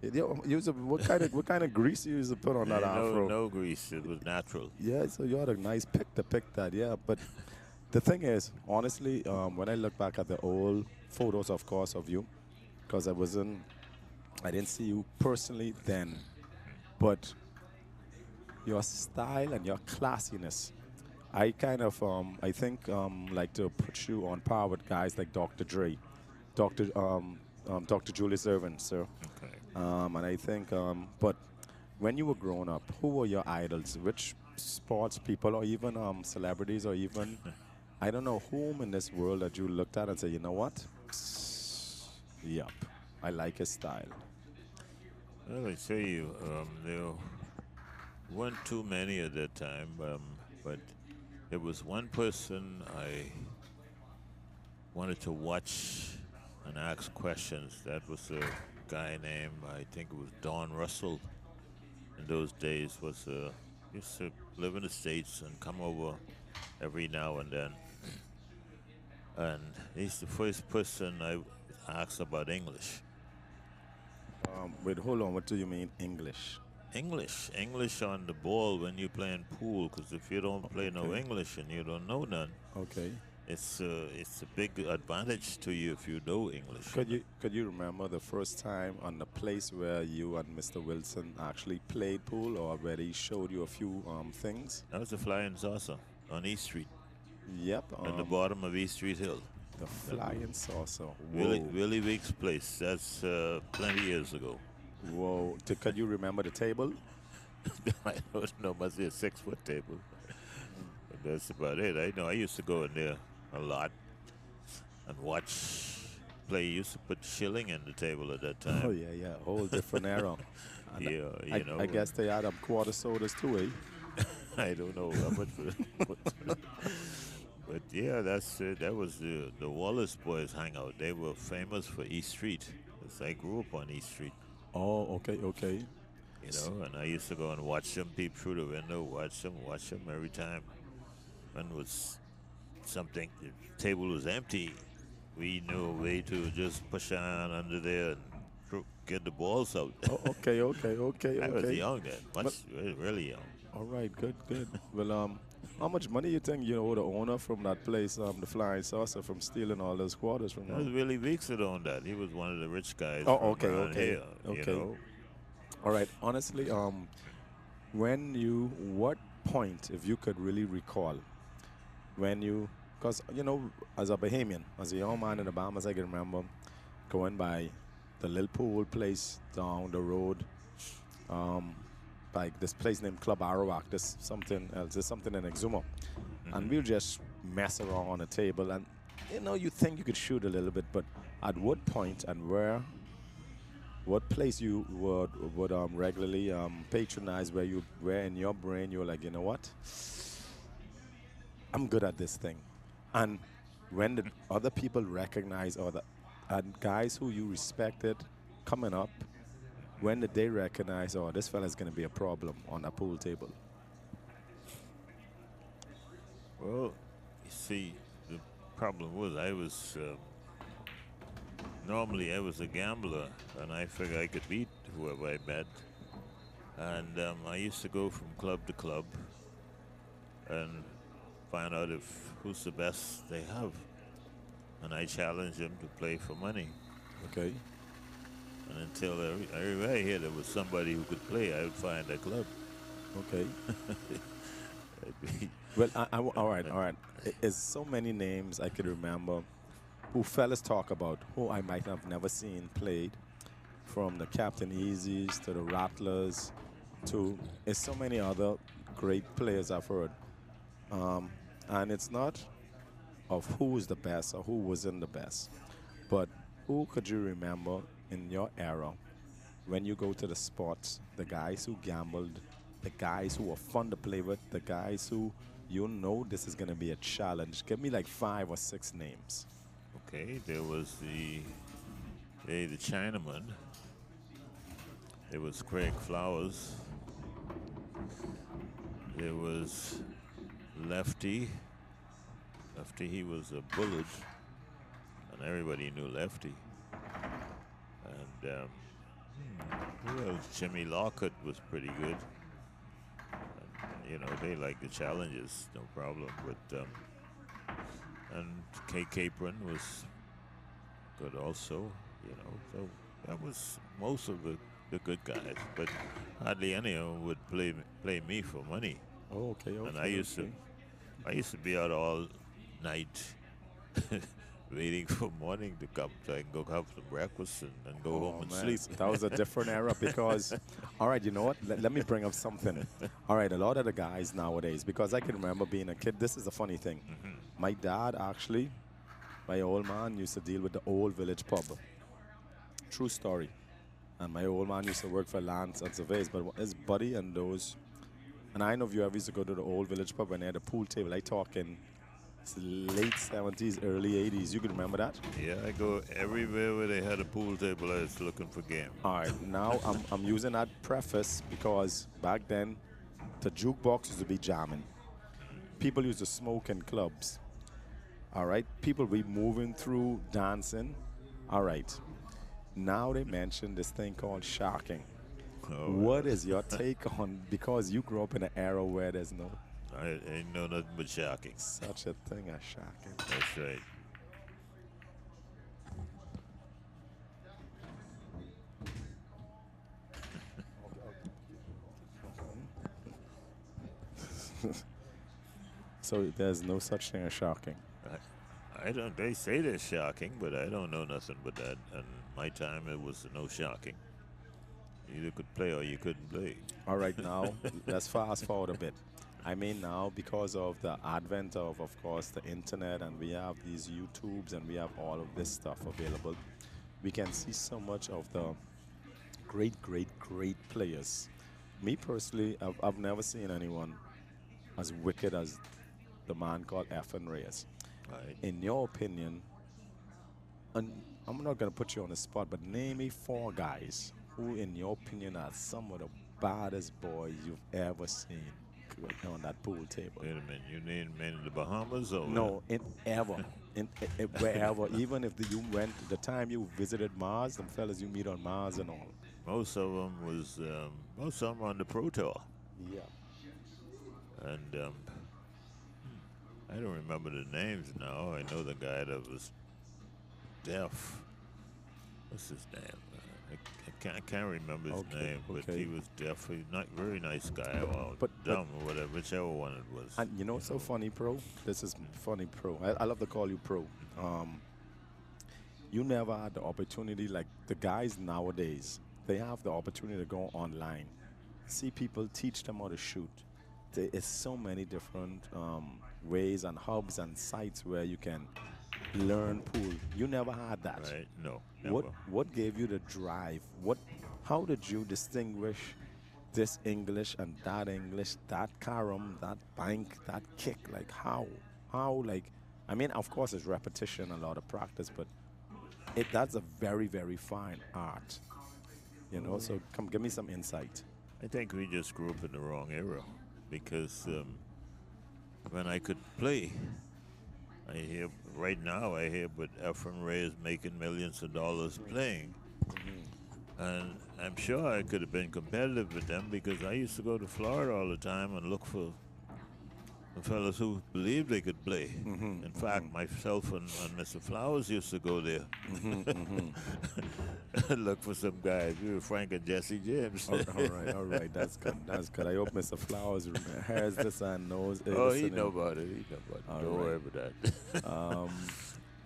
What kind of grease you used to put on that afro? No grease. It was natural. Yeah, so you had a nice pick to pick that, yeah. But the thing is, honestly, when I look back at the old photos, of course, of you, because I didn't see you personally then, but your style and your classiness, I kind of, I think, like to put you on par with guys like Dr. Dre, Dr. Julius Irvin, sir. Okay. And I think, but when you were growing up, who were your idols? Which sports people, or even celebrities, or even I don't know whom in this world that you looked at and said, you know what? Yup, I like his style. Well, I tell you, there weren't too many at that time, but there was one person I wanted to watch and ask questions. That was a guy named, I think it was Don Russell. In those days, was used to live in the States and come over every now and then. And he's the first person I asked about English. Wait, hold on. What do you mean English? English on the ball when you're playing pool. Because if you don't play no English and you don't know none, Okay. it's a big advantage to you if you know English. Could you remember the first time on the place where you and Mr. Wilson actually played pool, or where he showed you a few things? That was the Flying Saucer on East Street, Yep. at the bottom of East Street Hill. The flying saucer. Willie Weeks' place. That's plenty years ago. Whoa. Could you remember the table? I don't know, must be a 6-foot table. But that's about it. I know I used to go in there a lot and watch play. You used to put shilling in the table at that time. Oh yeah. Whole different era. And Yeah, you know. I guess they had up quarter sodas too, eh? I don't know how much. But yeah, that was the Wallace boys hangout. They were famous for East Street. 'Cause I grew up on East Street. Oh, okay. You know, and I used to go and watch them peep through the window, watch them every time. When was something, the table was empty, we knew a way to just push on under there and get the balls out. Oh, okay, okay, okay, I was okay. young then, But really young. all right, good, good. Well, how much money you think you owe the owner from that place, the Flying Saucer, from stealing all those quarters from That was him? Willie Weeks that owned that. He was one of the rich guys Oh, from okay, around okay, here, you okay. know. All right. Honestly, what point, if you could really recall, when you, because as a Bahamian, as a young man in the Bahamas, I can remember going by the little pool place down the road, like this place named Club Arawak. There's something else. There's something in Exuma, and we'll just mess around on a table, and you think you could shoot a little bit, but at what point and where? What place you would regularly patronize where in your brain you're like, you know what, I'm good at this thing, and when the other people recognize, or the and guys who you respected coming up, when did they recognize, oh, this fella's gonna be a problem on a pool table? Well, you see, the problem was normally I was a gambler, and I figured I could beat whoever I met. And I used to go from club to club and find out who's the best they have. And I challenged them to play for money. Okay. And until everywhere I hear there was somebody who could play, I would find a club. Okay. Well, all right, all right. There's so many names I could remember who fellas talk about who I might have never seen played, from the Captain Easies to the Rattlers to it's so many other great players I've heard. And it's not of who is the best or who wasn't the best, but who could you remember in your era when you go to the sports, the guys who gambled, the guys who were fun to play with, the guys who this is going to be a challenge? Give me like 5 or 6 names. Okay, there was the Chinaman. There was Craig Flowers. There was Lefty. Lefty, he was a bullet, and everybody knew Lefty. And who else? Jimmy Lockett was pretty good. And, they like the challenges, no problem. But and Kay Capron was good also. So that was most of the good guys. But hardly any of them would play me for money. Oh, okay, okay. And I used to be out all night waiting for morning to come so I can go have some breakfast and go home and sleep. That was a different era because, all right, you know what? Let me bring up something. All right, a lot of the guys nowadays, because I can remember being a kid, this is a funny thing. My dad actually, my old man used to deal with the old village pub. True story. And my old man used to work for Lance and Surveys, but his buddy and those, and I know if you ever used to go to the old village pub when they had a pool table, I talk in late 70s, early 80s. You can remember that? Yeah, I go everywhere where they had a pool table. I was looking for game. All right, now I'm using that preface because back then, the jukebox used to be jamming. People used to smoke in clubs. All right, people be moving through, dancing. All right, now they mention this thing called sharking. Oh, what is your take on, because you grew up in an era where there's no... I ain't know nothing but sharking. Such a thing as sharking. That's right. So there's no such thing as sharking. I don't. They say there's sharking, but I don't know nothing but that. And my time, it was no sharking. You either could play or you couldn't play. All right, now let's fast forward a bit. I mean, now because of the advent of course, the internet, and we have these YouTubes and we have all of this stuff available, we can see so much of the great, great, great players. Me personally, I've never seen anyone as wicked as the man called Efren Reyes. Right. In your opinion, and I'm not going to put you on the spot, but name me 4 guys who, in your opinion, are some of the baddest boys you've ever seen on that pool table. Wait a minute, you named men in the Bahamas or No, in ever. wherever, even if you went the time you visited Mars, them fellas you meet on Mars and all. Most of them was most of them on the Pro Tour, Yeah. and I don't remember the names now. I know the guy that was deaf. What's his name? I can't remember his name, but he was deaf. He's not very nice guy, or dumb or whatever, whichever one it was. And you know what's so funny, Pro? This is funny, Pro. I love to call you Pro. You never had the opportunity, like the guys nowadays, they have the opportunity to go online, see people, teach them how to shoot. There is so many different ways and hubs and sites where you can learn pool. You never had that. Right? No. Never. What gave you the drive? How did you distinguish this English and that English, that carom, that bank, that kick? Like how? Like, I mean, of course it's repetition, a lot of practice, but that's a very, very fine art. You know, so come give me some insight. I think we just grew up in the wrong era, because when I could play, right now I hear but Ephraim Ray is making millions of dollars playing. And I'm sure I could have been competitive with them, because I used to go to Florida all the time and look for the fellas who believed they could play. In fact, myself and Mr. Flowers used to go there. Look for some guys. We were Frank and Jesse James. All right. That's good. I hope Mr. Flowers hears this and knows. Oh, he know about it. Don't worry about that.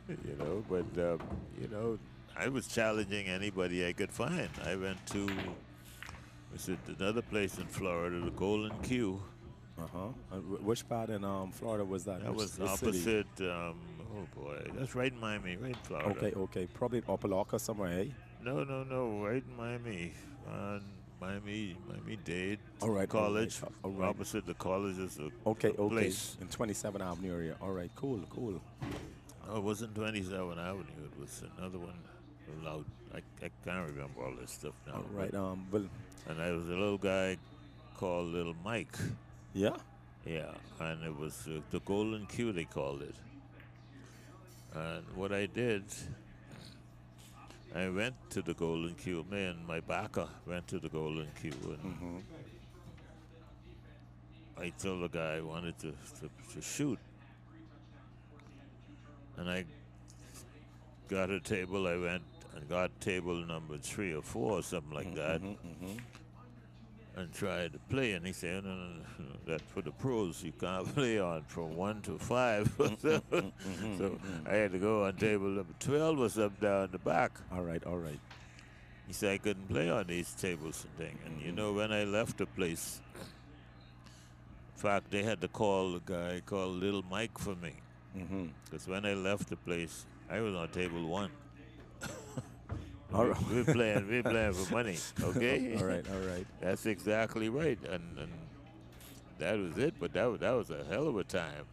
You know, but, you know, I was challenging anybody I could find. I went to another place in Florida, the Golden Q. Which part in Florida was that? That was opposite, oh boy, that's right in Miami, right in Florida. Okay. Probably Opelika somewhere, eh? No, right in Miami. Miami-Dade College. All right. Opposite the college is a place. In 27th Avenue area. All right, cool. No, it wasn't 27th Avenue. It was another one. I can't remember all this stuff now. All right. And there was a little guy called Little Mike. Yeah? Yeah, and it was the Golden Q, they called it. And what I did, I went to the Golden Q. Me and my backer went to the Golden Q, and I told the guy I wanted to shoot. And I got a table. I went and got table number 3 or 4 or something like that, and tried to play. And he said, no, that's for the pros. You can't play on from 1 to 5. So I had to go on table number 12 or something down the back. All right. He said I couldn't play on these tables and things. And you know, when I left the place, in fact, they had to call a guy called Little Mike for me. Because when I left the place, I was on table 1. All right. We're playing for money, okay? All right. That's exactly right, and that was it. But that was a hell of a time.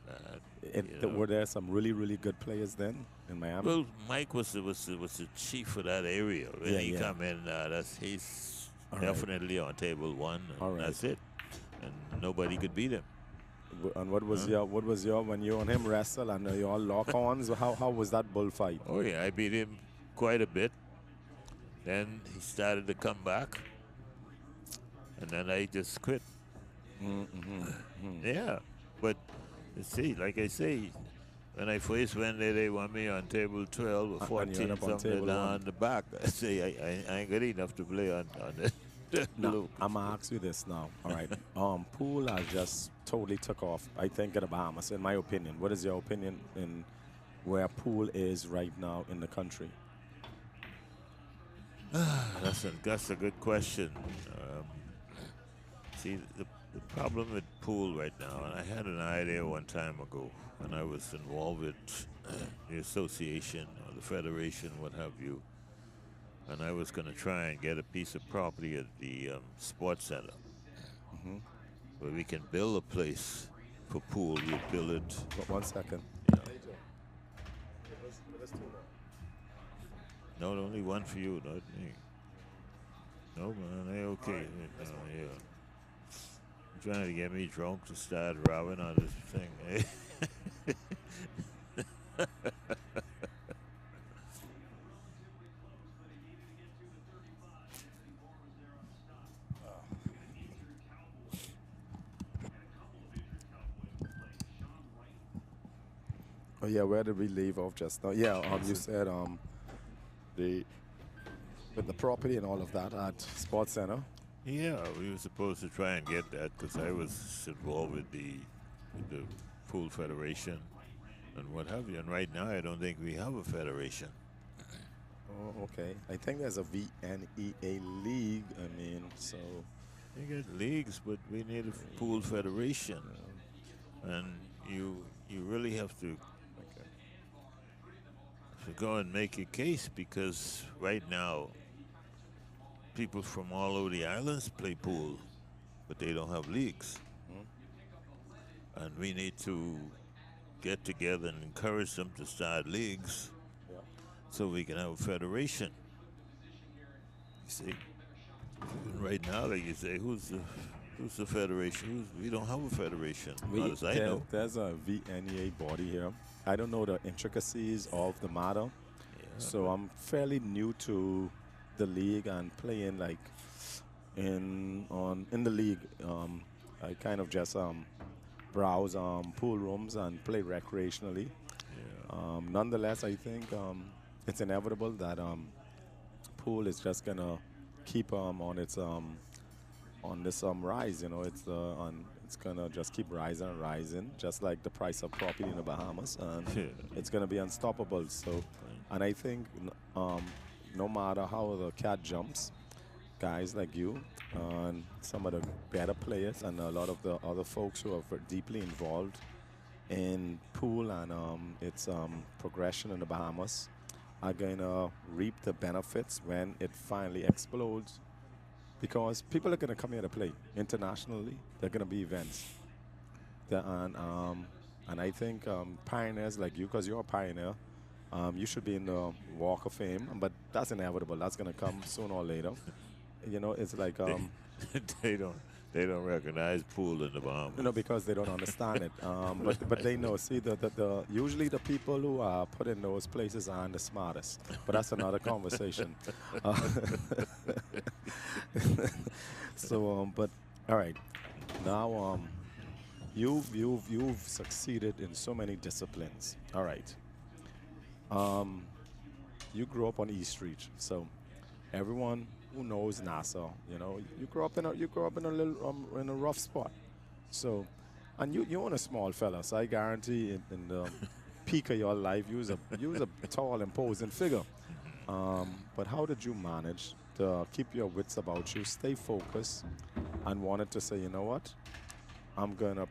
Were there some really, really good players then in Miami? Well, Mike was the chief of that area. When he come in, he's definitely on table 1. And that's it, and nobody could beat him. And what was your when you and him wrestle and you all lock ons? How was that bullfight? Oh yeah, I beat him quite a bit. Then he started to come back, and then I just quit. Yeah, but you see, like I say, when I first went there, they want me on table 12 or 14, something down the back. I say I ain't good enough to play on it. Now, I'm gonna ask you this now. All right, pool has just totally took off. I think in the Bahamas, in my opinion. What is your opinion in where pool is right now in the country? That's a good question. See, the problem with pool right now, and I had an idea one time ago when I was involved with the association or the federation, what have you, and I was going to try and get a piece of property at the sports center where we can build a place for pool. We build it. But 1 second. No, only one for you, not me. No, man, they okay. Yeah. You're trying to get me drunk to start robbing on this thing, eh? Oh yeah, where did we leave off just now? Yeah, you said the with the property and all of that at Sports Center. Yeah, we were supposed to try and get that because I was involved with the pool federation and what have you. And right now, I don't think we have a federation. Oh, okay. I think there's a VNEA league. I mean, so We get leagues, but we need a pool federation, and you really have to go and make your case because right now, people from all over the islands play pool, but they don't have leagues, and we need to get together and encourage them to start leagues so we can have a federation. You see, right now, like you say, who's the federation? We don't have a federation, not as I know. There's a VNEA body here. I don't know the intricacies of the matter, so I'm fairly new to the league and playing like in the league. I kind of just browse pool rooms and play recreationally. Nonetheless, I think it's inevitable that pool is just gonna keep on its on this rise. You know, it's gonna just keep rising and rising, just like the price of property in the Bahamas, and it's gonna be unstoppable. So, and I think no matter how the cat jumps, guys like you and some of the better players and a lot of the other folks who are deeply involved in pool and its progression in the Bahamas are going to reap the benefits when it finally explodes. Because people are going to come here to play internationally. There are going to be events. And I think pioneers like you, because you're a pioneer, you should be in the Walk of Fame. But that's inevitable. That's going to come sooner or later. You know, it's like they don't recognize pool in the Bahamas. you know, because they don't understand it. But they know. See, the usually the people who are put in those places aren't the smartest. But that's another conversation. So, but all right, now you've succeeded in so many disciplines. All right. You grew up on East Street, so everyone who knows Nassau, you know, you grew up in a little in a rough spot. So, and you're a small fella, so I guarantee in the peak of your life, you was a tall, imposing figure. But how did you manage to keep your wits about you, stay focused, and wanted to say, you know what, I'm gonna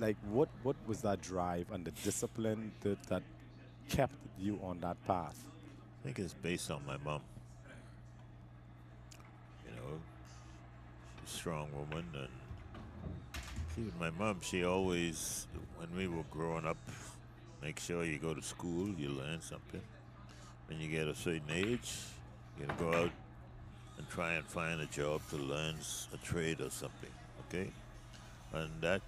like what was that drive and the discipline that kept you on that path? I think it's based on my mom. You know, she's a strong woman, and even my mom, she always, when we were growing up, make sure you go to school, you learn something. When you get a certain age, you gotta go out and try and find a job to learn a trade or something, okay? And that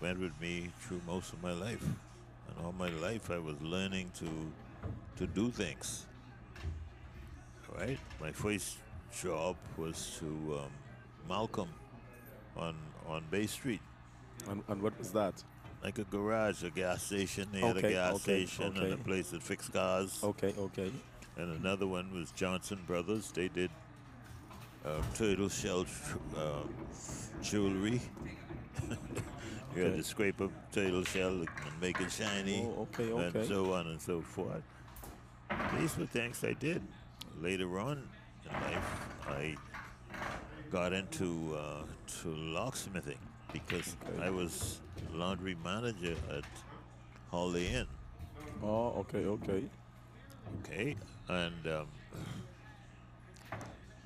went with me through most of my life. And all my life I was learning to do things, right? My first job was to Malcolm on Bay Street. And what was that? Like a garage, a gas station. They had a gas station and a place that fixed cars. Okay. And another one was Johnson Brothers. They did turtle shell jewelry. You had to scrape up turtle shell and make it shiny. And so on and so forth. These were things I did. Later on in life, I got into to locksmithing because I was laundry manager at Holiday Inn. Oh, okay. Okay, and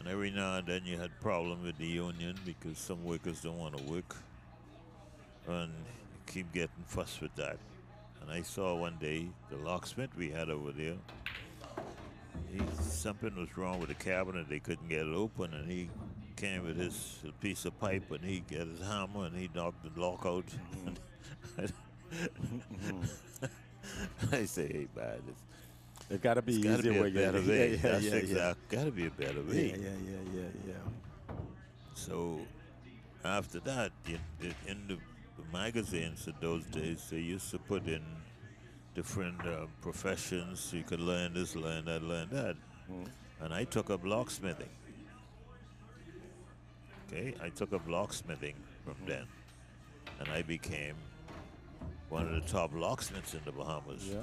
every now and then you had problem with the union because some workers don't want to work, and you keep getting fussed with that. And I saw one day the locksmith we had over there. Something was wrong with the cabinet; they couldn't get it open, and he came with his piece of pipe and he got his hammer and he knocked the lock out. I say, hey, man, it gotta be easier way. Better way. That's exactly. Gotta be a better way. Yeah. So after that, in the magazines in those days, they used to put in different professions. You could learn this, learn that, learn that. And I took up locksmithing. Okay, I took up locksmithing from then, and I became one of the top locksmiths in the Bahamas. Yeah.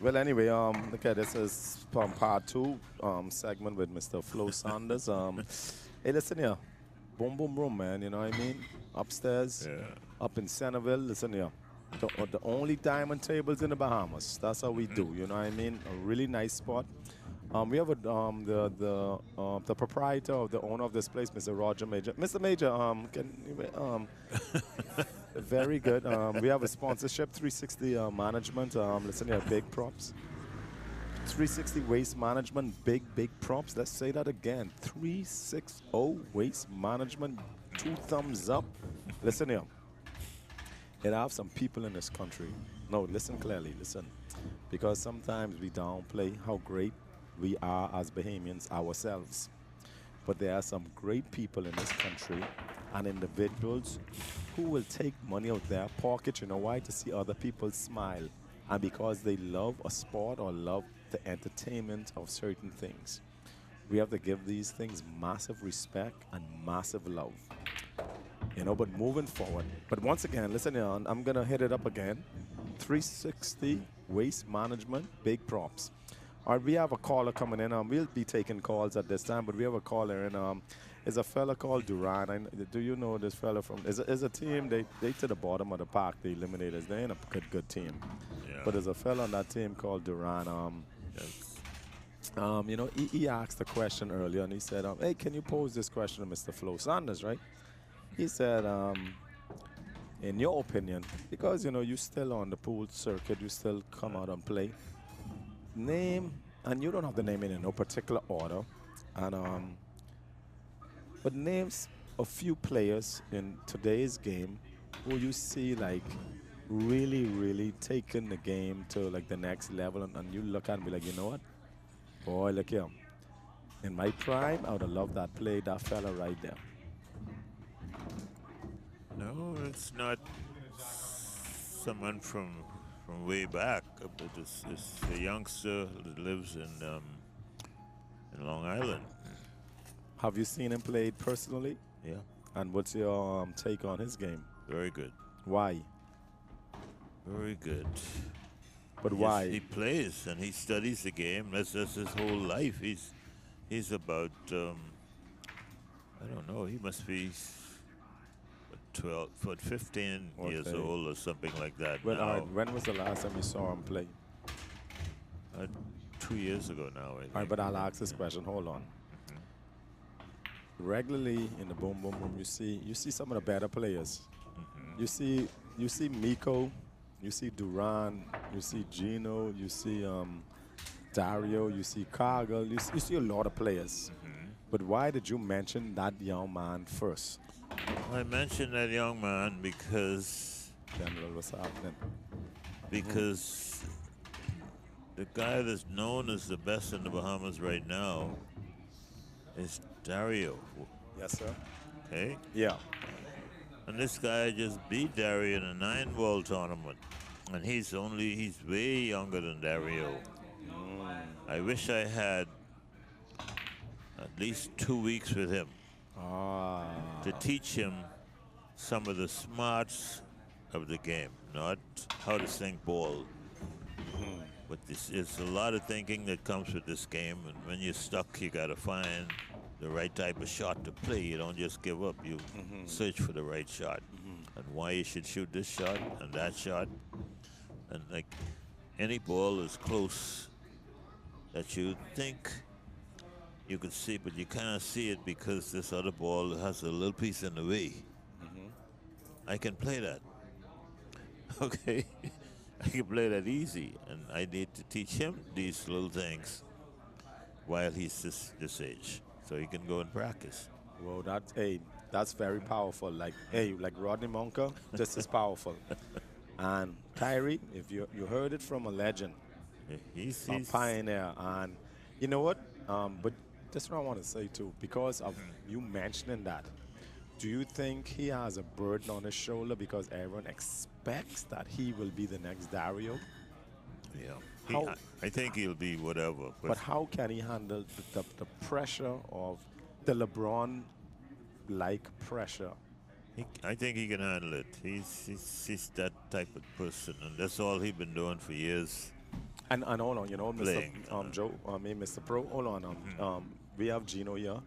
Well, anyway, look at this is from part 2 segment with Mr. Flo Saunders. Hey, listen here, boom, boom, boom, man. You know what I mean? Upstairs, up in Centerville. Listen here, the only diamond tables in the Bahamas. That's how we do. You know what I mean? A really nice spot. We have the proprietor of the owner of this place, Mr. Roger Major. Mr. Major, can you, very good. We have a sponsorship, 360 Management. Listen here, big props. 360 Waste Management, big props. Let's say that again. 360 Waste Management, 2 thumbs up. Listen here. It have some people in this country. No, listen clearly, listen. Because sometimes we downplay how great we are as Bahamians ourselves. But there are some great people in this country and individuals who will take money out their pocket, you know why? To see other people smile. And because they love a sport or love the entertainment of certain things. We have to give these things massive respect and massive love. You know, but moving forward. But once again, listen here, I'm going to hit it up again. 360 Waste Management, big props. All right, we have a caller coming in. We'll be taking calls at this time, but we have a caller in. Is a fella called Duran. Do you know this fella from? Is a team. They to the bottom of the park. The Eliminators. They ain't a good team. Yeah. But there's a fella on that team called Duran. You know, he asked a question earlier, and he said, "Hey, can you pose this question to Mr. Flo Saunders?" Right? He said, "In your opinion, because you know you still on the pool circuit, you still come out and play. Name, and you don't have to name it in no particular order, and but names a few players in today's game who you see like really taking the game to like the next level, and you look at and be like, you know what, boy, look here. In my prime, I would have loved that play, that fella right there." No, it's not someone from way back, but it's a youngster that lives in Long Island. Have you seen him play personally? Yeah. And what's your take on his game? Very good. Why? Very good. But why? He plays and he studies the game. That's his whole life. He's about I don't know. He must be 15 years old or something like that. Well, now. when was the last time you saw him play? 2 years ago now. I think. All right, but I'll ask this question. Hold on. Regularly in the boom boom room, you see some of the better players. You see Miko, you see Duran, you see Gino, you see Dario, you see Cargill, you see a lot of players. But why did you mention that young man first? I mentioned that young man because General, what's happening? Because the guy that's known as the best in the Bahamas right now is Dario. Yes, sir. Okay? Yeah. And this guy just beat Dario in a 9-ball tournament. And he's way younger than Dario. I wish I had at least 2 weeks with him to teach him some of the smarts of the game, not how to sink ball. But it's a lot of thinking that comes with this game, and when you're stuck, you gotta find the right type of shot to play. You don't just give up. You search for the right shot, and why you should shoot this shot and that shot. And like any ball is close that you think you could see, but you can't see it because this other ball has a little piece in the way. I can play that. Okay. I can play that easy, and I need to teach him these little things while he's this age, so he can go and practice. Well, that's very powerful. Like Rodney Monka, just as powerful. And Kyrie, if you heard it from a legend, a He's pioneer, and you know what? But that's what I want to say too, because of you mentioning that. Do you think he has a burden on his shoulder because everyone expects that he will be the next Dario? yeah. How- I think he'll be whatever, But how can he handle the pressure of the LeBron-like pressure? I think he can handle it. He's that type of person, and that's all he's been doing for years. And hold on, Mr. Playing, Joe, Mr. Pro, hold on. We have Gino here.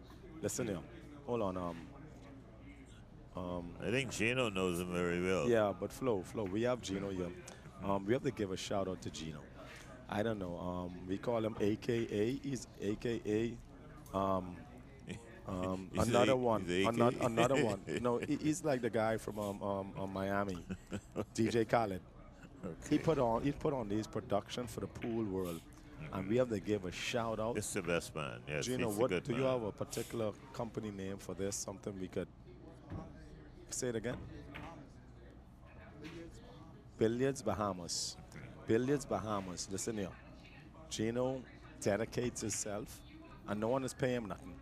Listen here. Hold on. I think Gino knows him very well. Yeah, but Flo, we have Gino here. We have to give a shout out to Gino. I don't know. We call him AKA. He's AKA. He's Another A- one. he's Another one. No, he's like the guy from Miami, DJ Khaled. He put on these production for the pool world, and we have to give a shout out. It's the best man. Yes, Gino, he's a what good do man. you have a particular company name for this? Something we could say it again? Billiards Bahamas. Billiards Bahamas. Listen here. Gino dedicates himself, and no one is paying him nothing.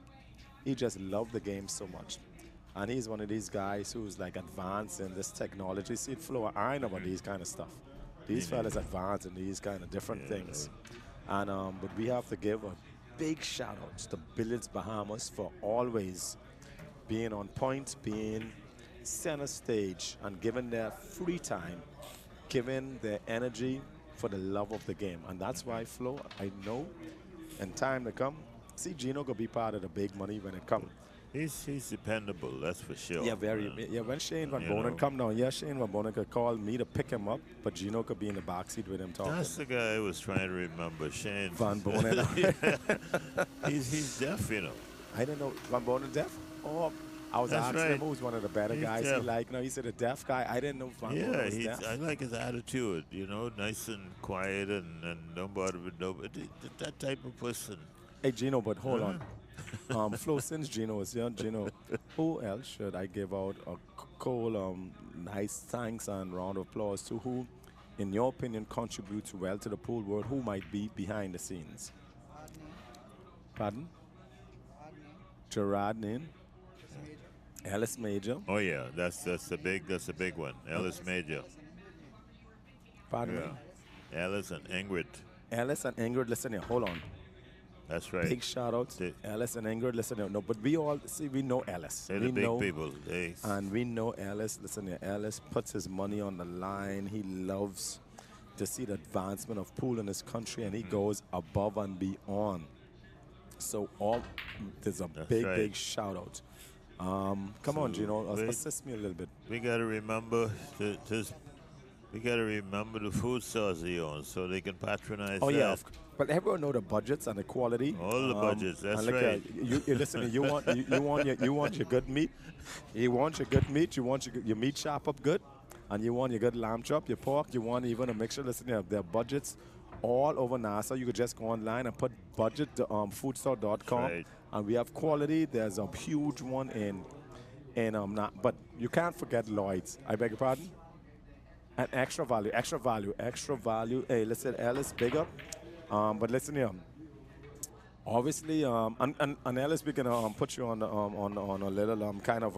He just loved the game so much. And he's one of these guys who's like advanced in this technology. See, Flo, I know about these kind of stuff. These fellas advanced in these kind of different things. And but we have to give a big shout out to Billiards Bahamas for always being on point, being center stage, and giving their free time, giving their energy for the love of the game. And that's why, Flo, I know in time to come, see Gino gonna be part of the big money when it comes. He's dependable, that's for sure. Yeah, very. man. Yeah, when Shane Van You Bonen know. come down, Shane Van Bonen could call me to pick him up, but Gino could be in the backseat with him talking. That's the guy I was trying to remember, Shane. Van Bonen. He's deaf, you know. I don't know. Van Bonen deaf? Oh, I was That's asking right. him who's one of the better He's guys. deaf. He like, no, he said a deaf guy. I didn't know Van Bonen Yeah, was deaf. I like his attitude, you know, nice and quiet and don't bother with nobody. That type of person. Hey, Gino, but hold on. Flo, since Gino is here, Gino, who else should I give out a cool, nice thanks and round of applause to? Who, in your opinion, contributes well to the pool world? Who might be behind the scenes? Pardon? Gerard Nin? Ellis Major? Oh yeah, that's a big one. Ellis Major. Pardon me? Yeah. Ellis and Ingrid. Ellis and Ingrid, listen here, hold on. That's right. Big shout out to They- Ellis and Ingrid, listen here. No, but we all, see, we know Ellis. They're we the big know, people. And we know Ellis, listen here, Ellis puts his money on the line. He loves to see the advancement of pool in this country, and he goes above and beyond. So there's a That's big, right. big shout out. Come on, So Gino, we- assist me a little bit. We gotta remember we gotta remember the food stores he owns so they can patronize Oh that. yeah, but everyone know the budgets and the quality. All the budgets, that's and look, right. You listen. You want your good meat. You want your good meat. You want your meat chop up good, and you want your good lamb chop, your pork. You want even a mixture. Listen, there budgets all over NASA. You could just go online and put budget foodstore.com, Right. and we have quality. There's a huge one in but you can't forget Lloyd's. I beg your pardon. And extra value. Hey, listen, Ellis, big up. But listen here. Obviously, and Ellis, we can put you on a little kind of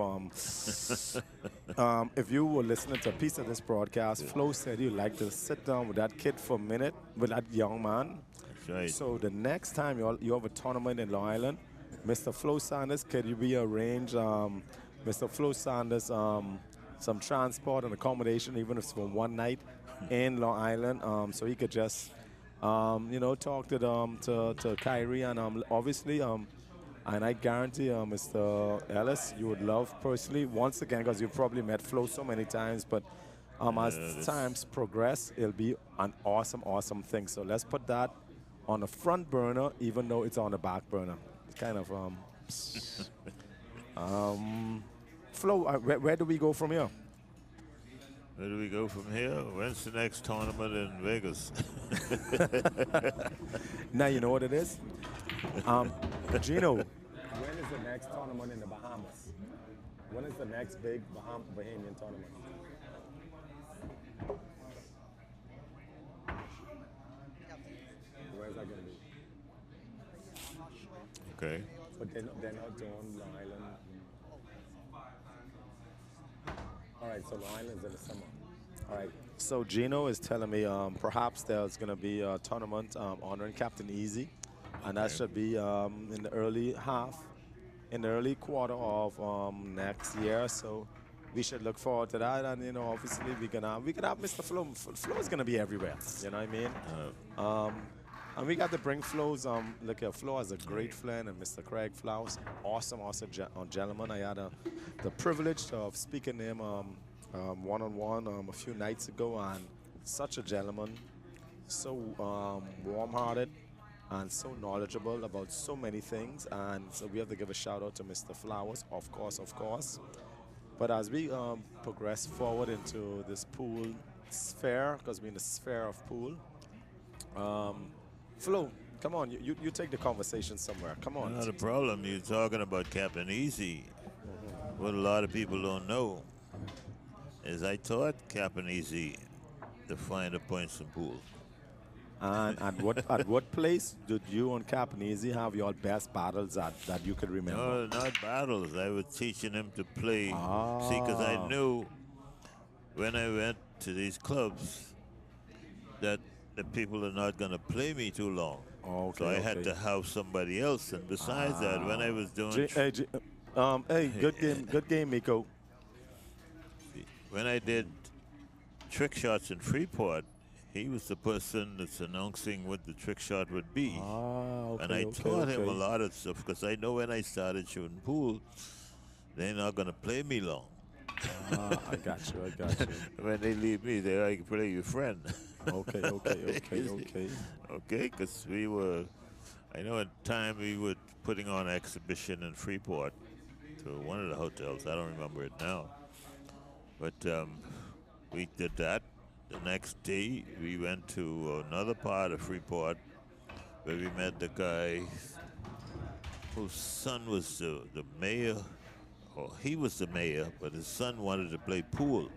if you were listening to a piece of this broadcast, Flo said you'd like to sit down with that kid for a minute, with that young man. That's right. So the next time you have a tournament in Long Island, Mr. Flo Saunders, could you rearrange Mr. Flo Saunders some transport and accommodation, even if it's for one night in Long Island, so he could just talk to Kyrie and obviously and I guarantee Mr. Ellis, you would love personally once again, because you've probably met Flo so many times, but as times progress, it'll be an awesome thing. So let's put that on the front burner, even though it's on the back burner. It's kind of Flo, where do we go from here? Where do we go from here? When's the next tournament in Vegas? Now you know what it is? Gino, when is the next tournament in the Bahamas? When is the next big Bahamian tournament? Where's that going to be? Okay. But they're not doing Long Island. All right, so Long Island's in the summer. All right. So Gino is telling me perhaps there's going to be a tournament honoring Captain Easy, and that should be in the early quarter of next year. So we should look forward to that, and you know, obviously we can have Mr. Flo. Flo is going to be everywhere. You know what I mean? And we got to bring Flo's. Look at Flo has a great friend, and Mr. Craig Flowers, awesome gentleman. I had the privilege of speaking to him one-on-one a few nights ago, and such a gentleman, so warm-hearted and so knowledgeable about so many things. And so we have to give a shout out to Mr. Flowers, of course. But as we progress forward into this pool sphere, because we're in the sphere of pool, Flo, come on, you take the conversation somewhere. Come on. Not a problem. You're talking about Captain Easy. What a lot of people don't know is I taught Captain Easy the finer points in pool. And at what place did you and Captain Easy have your best battles that you could remember? No, not battles. I was teaching him to play. See, because I knew when I went to these clubs that the people are not going to play me too long. Okay, so I had to have somebody else. And besides that, when I was doing... Good game, Miko. When I did trick shots in Freeport, he was the person that's announcing what the trick shot would be. And I taught him a lot of stuff, because I know when I started shooting pool, they're not going to play me long. I got you. When they leave me, they're like, play your friend. Okay. Okay, because I know at the time we were putting on an exhibition in Freeport to one of the hotels. I don't remember it now. But we did that. The next day, we went to another part of Freeport where we met the guy whose son was the mayor. Or he was the mayor, but his son wanted to play pool.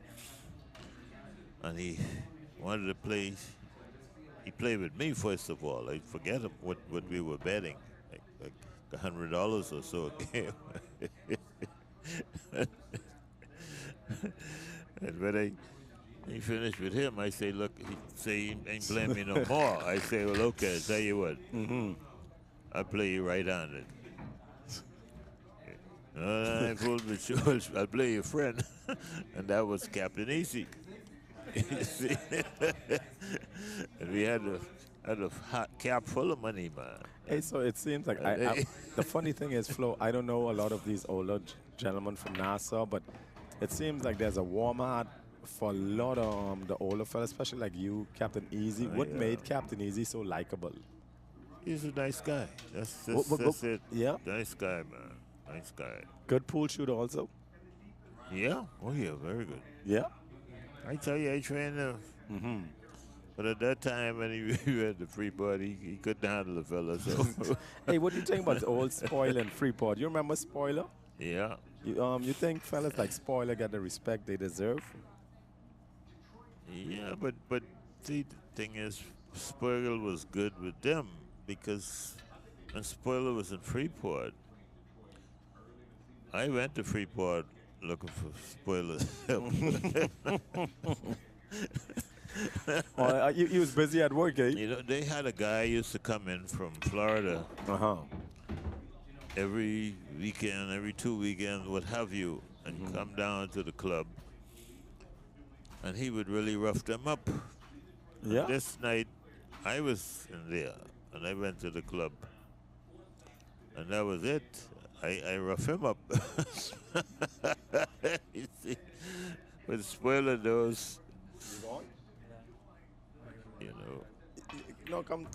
And he wanted to play. He played with me, first of all. I forget what we were betting, like $100 or so a game. And when he finished with him, I say, look, he say he ain't playing me no more. I say, well, okay, I tell you what, I'll play you right-handed. I fooled with you. I'll play your friend. And that was Captain Easy. You see? And we had a hot cap full of money, man. Hey, so it seems like the funny thing is, Flo, I don't know a lot of these older gentlemen from Nassau, but it seems like there's a warm heart for a lot of the older fellas, especially like you, Captain Easy. What made Captain Easy so likable? He's a nice guy. That's it. Yeah. Nice guy, man. Nice guy. Good pool shooter also? Yeah. Oh, yeah. Very good. Yeah? I tell you, I trained him. But at that time, when he had the Freeport, he couldn't handle the fella. So. Hey, what do you think about the old Spoiler and Freeport? You remember Spoiler? Yeah. You think fellas like Spoiler get the respect they deserve? Yeah, but see, the thing is, Spoiler was good with them because when Spoiler was in Freeport, I went to Freeport looking for Spoiler's help. You was busy at work, eh? You know, they had a guy used to come in from Florida. Every weekend, every 2 weekends, what have you, and come down to the club. And he would really rough them up. Yeah. And this night, I was in there, and I went to the club. And that was it. I rough him up. You see, with Spoiler those, you know. No, come,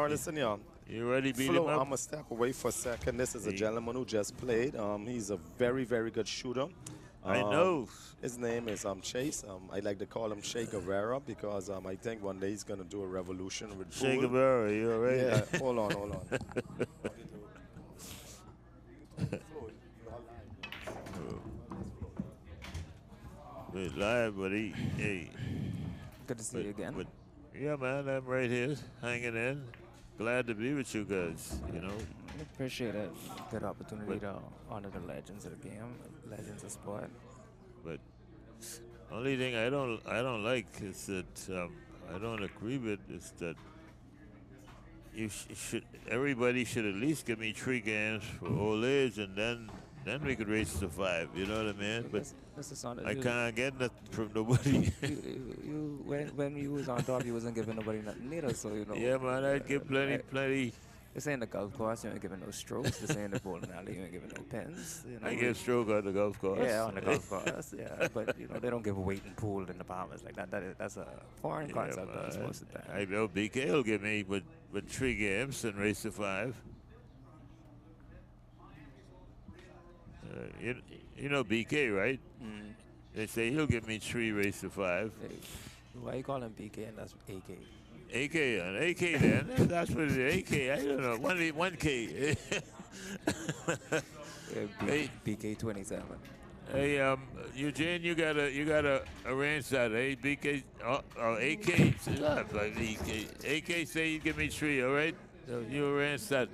listen, y'all. You ready to beat Flo, him up? I'm going to step away for a second. This is a gentleman who just played. He's a very, very good shooter. I know. His name is Chase. I like to call him Che Guevara because I think one day he's gonna do a revolution with Che pool. Guevara, you all right? Yeah, hold on, hold on. We're live, but hey. Good to see you again. But, yeah, man, I'm right here, hanging in. Glad to be with you guys, you know. Appreciate it. Good opportunity to honor the legends of the game, legends of sport. But only thing I don't like is that I don't agree with is that everybody should at least give me 3 games for old age, and then we could race to 5. You know what I mean? But Mr. Saunders, I can't get nothing from nobody. when you was on top, you wasn't giving nobody nothing either. So you know. Yeah, man, I'd give plenty. This ain't the golf course. You ain't giving no strokes. This ain't the bowling alley. You ain't giving no pins. You know, I give stroke on the golf course. Yeah, on the golf course. Yeah, but you know they don't give a weight and pool in the Bahamas like that. That's a foreign concept. Man. That's supposed to be. I know BK will give me with 3 games and race to 5. You know BK, right? Mm. They say he'll give me 3 race to 5. Hey, why you call him BK and that's AK? AK, AK then. That's what it is. AK, I don't know. 1K. Yeah, BK 27. Hey, Eugene, you gotta arrange that. Hey, BK, AK, like AK say you give me 3, all right? So you arrange that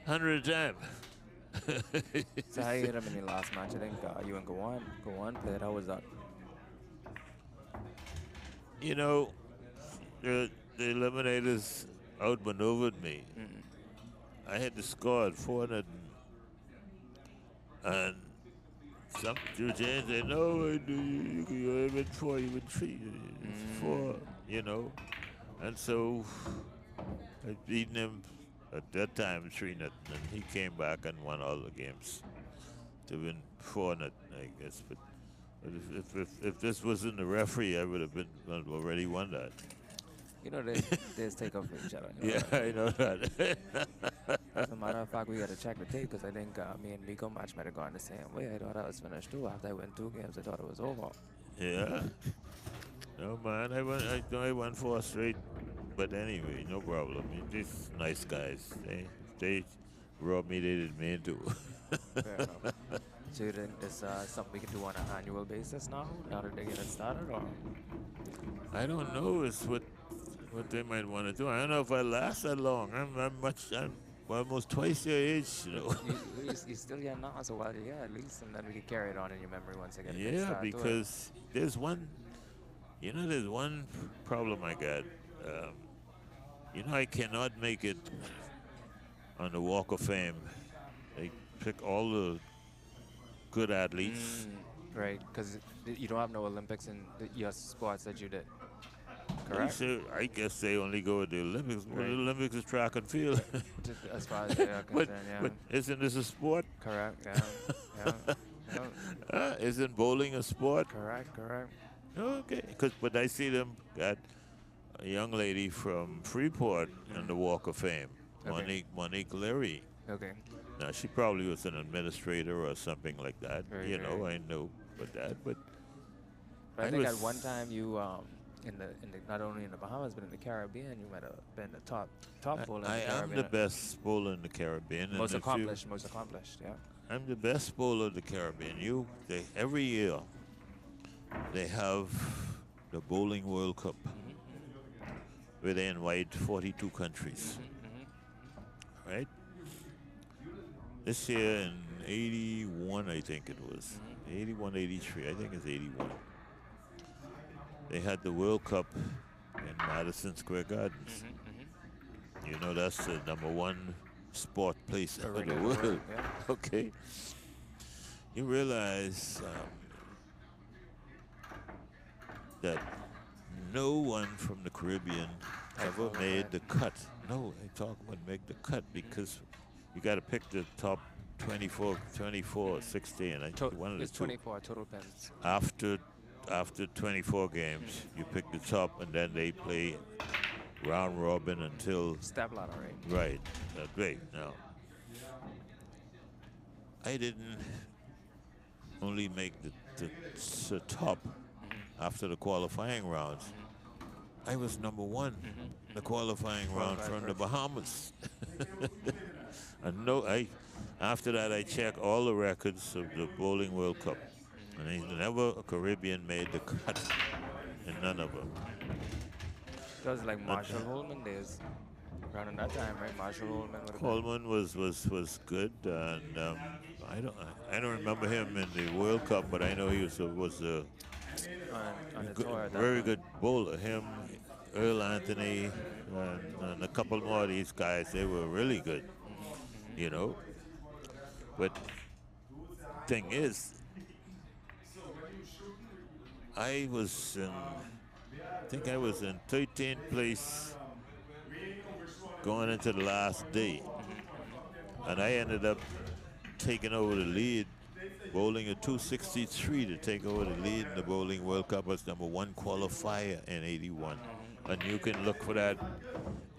100 times. So how you hit him in your last match? I think you and Go on played. How was that? You know, the Eliminators outmaneuvered me. I had to score at 400, and some Eugene said, "No, you went 4, you went 3, 4," you know, and so I beaten him at that time 3-0, and he came back and won all the games to win 4-0, I guess. But if this wasn't the referee, I would have already won that. You know, they take up for each other. You know, Yeah, I know that. As a matter of fact, we got to check the tape because I think me and Miko match might have gone the same way. I thought I was finished too. After I won 2 games, I thought it was over. Yeah. No, man, I won 4 straight. But anyway, no problem. These nice guys, they robbed me, they didn't mean to. Fair enough. So you think it's something we can do on an annual basis now that they get it started, or? I don't know. It's what they might want to do. I don't know if I last that long. I'm almost twice your age, you know. You're still young now, so while you're here at least, and then we can carry it on in your memory once again. Yeah, because there's one problem I got. You know, I cannot make it on the Walk of Fame. They pick all the good athletes. Right, because you don't have no Olympics in your sports that you did. Correct? I guess they only go with the Olympics. Right. The Olympics is track and field. As far as they are concerned, yeah. But isn't this a sport? Correct, yeah. Isn't bowling a sport? Correct. Okay, but I see them got a young lady from Freeport on the Walk of Fame, okay. Monique Leary. Okay. Now, she probably was an administrator or something like that. Very. I know about that, but I think at one time you, in the not only in the Bahamas but in the Caribbean, you might have been the top bowler in the Caribbean. I am the best bowler in the Caribbean. Most accomplished, yeah. I'm the best bowler in the Caribbean. Every year they have the Bowling World Cup, where they invite 42 countries, right? This year in 81, I think it was, 81, 83, I think it's 81. They had the World Cup in Madison Square Gardens. You know, that's the #1 sport place in the world. Yeah. Okay. You realize that no one from the Caribbean ever made the cut. No, I talk about make the cut because you got to pick the top 24, 16. One of the it's 24 total pins. After 24 games, you pick the top, and then they play round robin until step ladder, right? Right. Great. Now, I didn't only make the top after the qualifying rounds. I was number one the qualifying round Qualified from the first. Bahamas. And no, after that I checked all the records of the Bowling World Cup, and never a Caribbean made the cut, in none of them. It was like Marshall Holman days. Around in that time, right? Marshall Holman would have been Coleman was good, and I don't remember him in the World Cup, but I know he was a on the tour at that very point. good bowler. Him, Earl Anthony, and a couple more of these guys, they were really good, you know. But thing is, I think I was in 13th place going into the last day, and I ended up taking over the lead, bowling a 263 to take over the lead in the Bowling World Cup as number one qualifier in '81. And you can look for that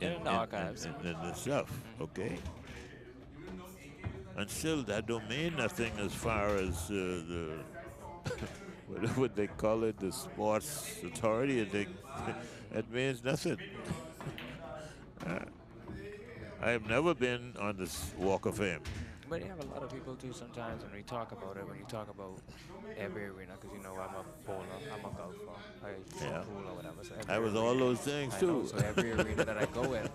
In the archives. in the stuff, okay? And still, that don't mean nothing as far as the what they call it, the sports authority. I think that means nothing. I have never been on this Walk of Fame. But you have a lot of people too sometimes when we talk about it, when you talk about every arena, because you know I'm a bowler, I'm a golfer, I shoot Yeah. pool or whatever. So I every was all those things I too. know, so every arena that I go in,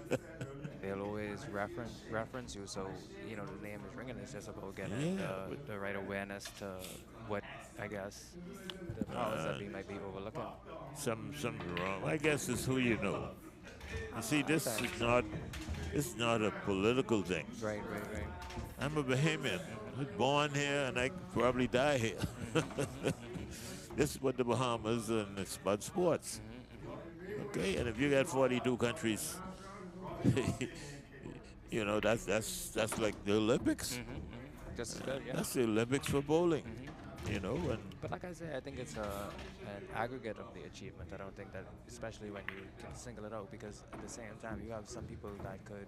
they'll always reference you. So you know the name is ringing. It's just about getting Yeah, the right awareness to what I guess the powers that be might be overlooking. Something wrong. I guess it's who you know. You see, this is not a political thing. Right. I'm a Bahamian. I was born here, and I could probably die here. This is what the Bahamas, and it's about sports. Okay, and if you got 42 countries, you know that's like the Olympics. Just as good, yeah. That's the Olympics for bowling. You know, and But like I said, I think it's an aggregate of the achievement. I don't think that, especially when you can single it out, because at the same time, you have some people that could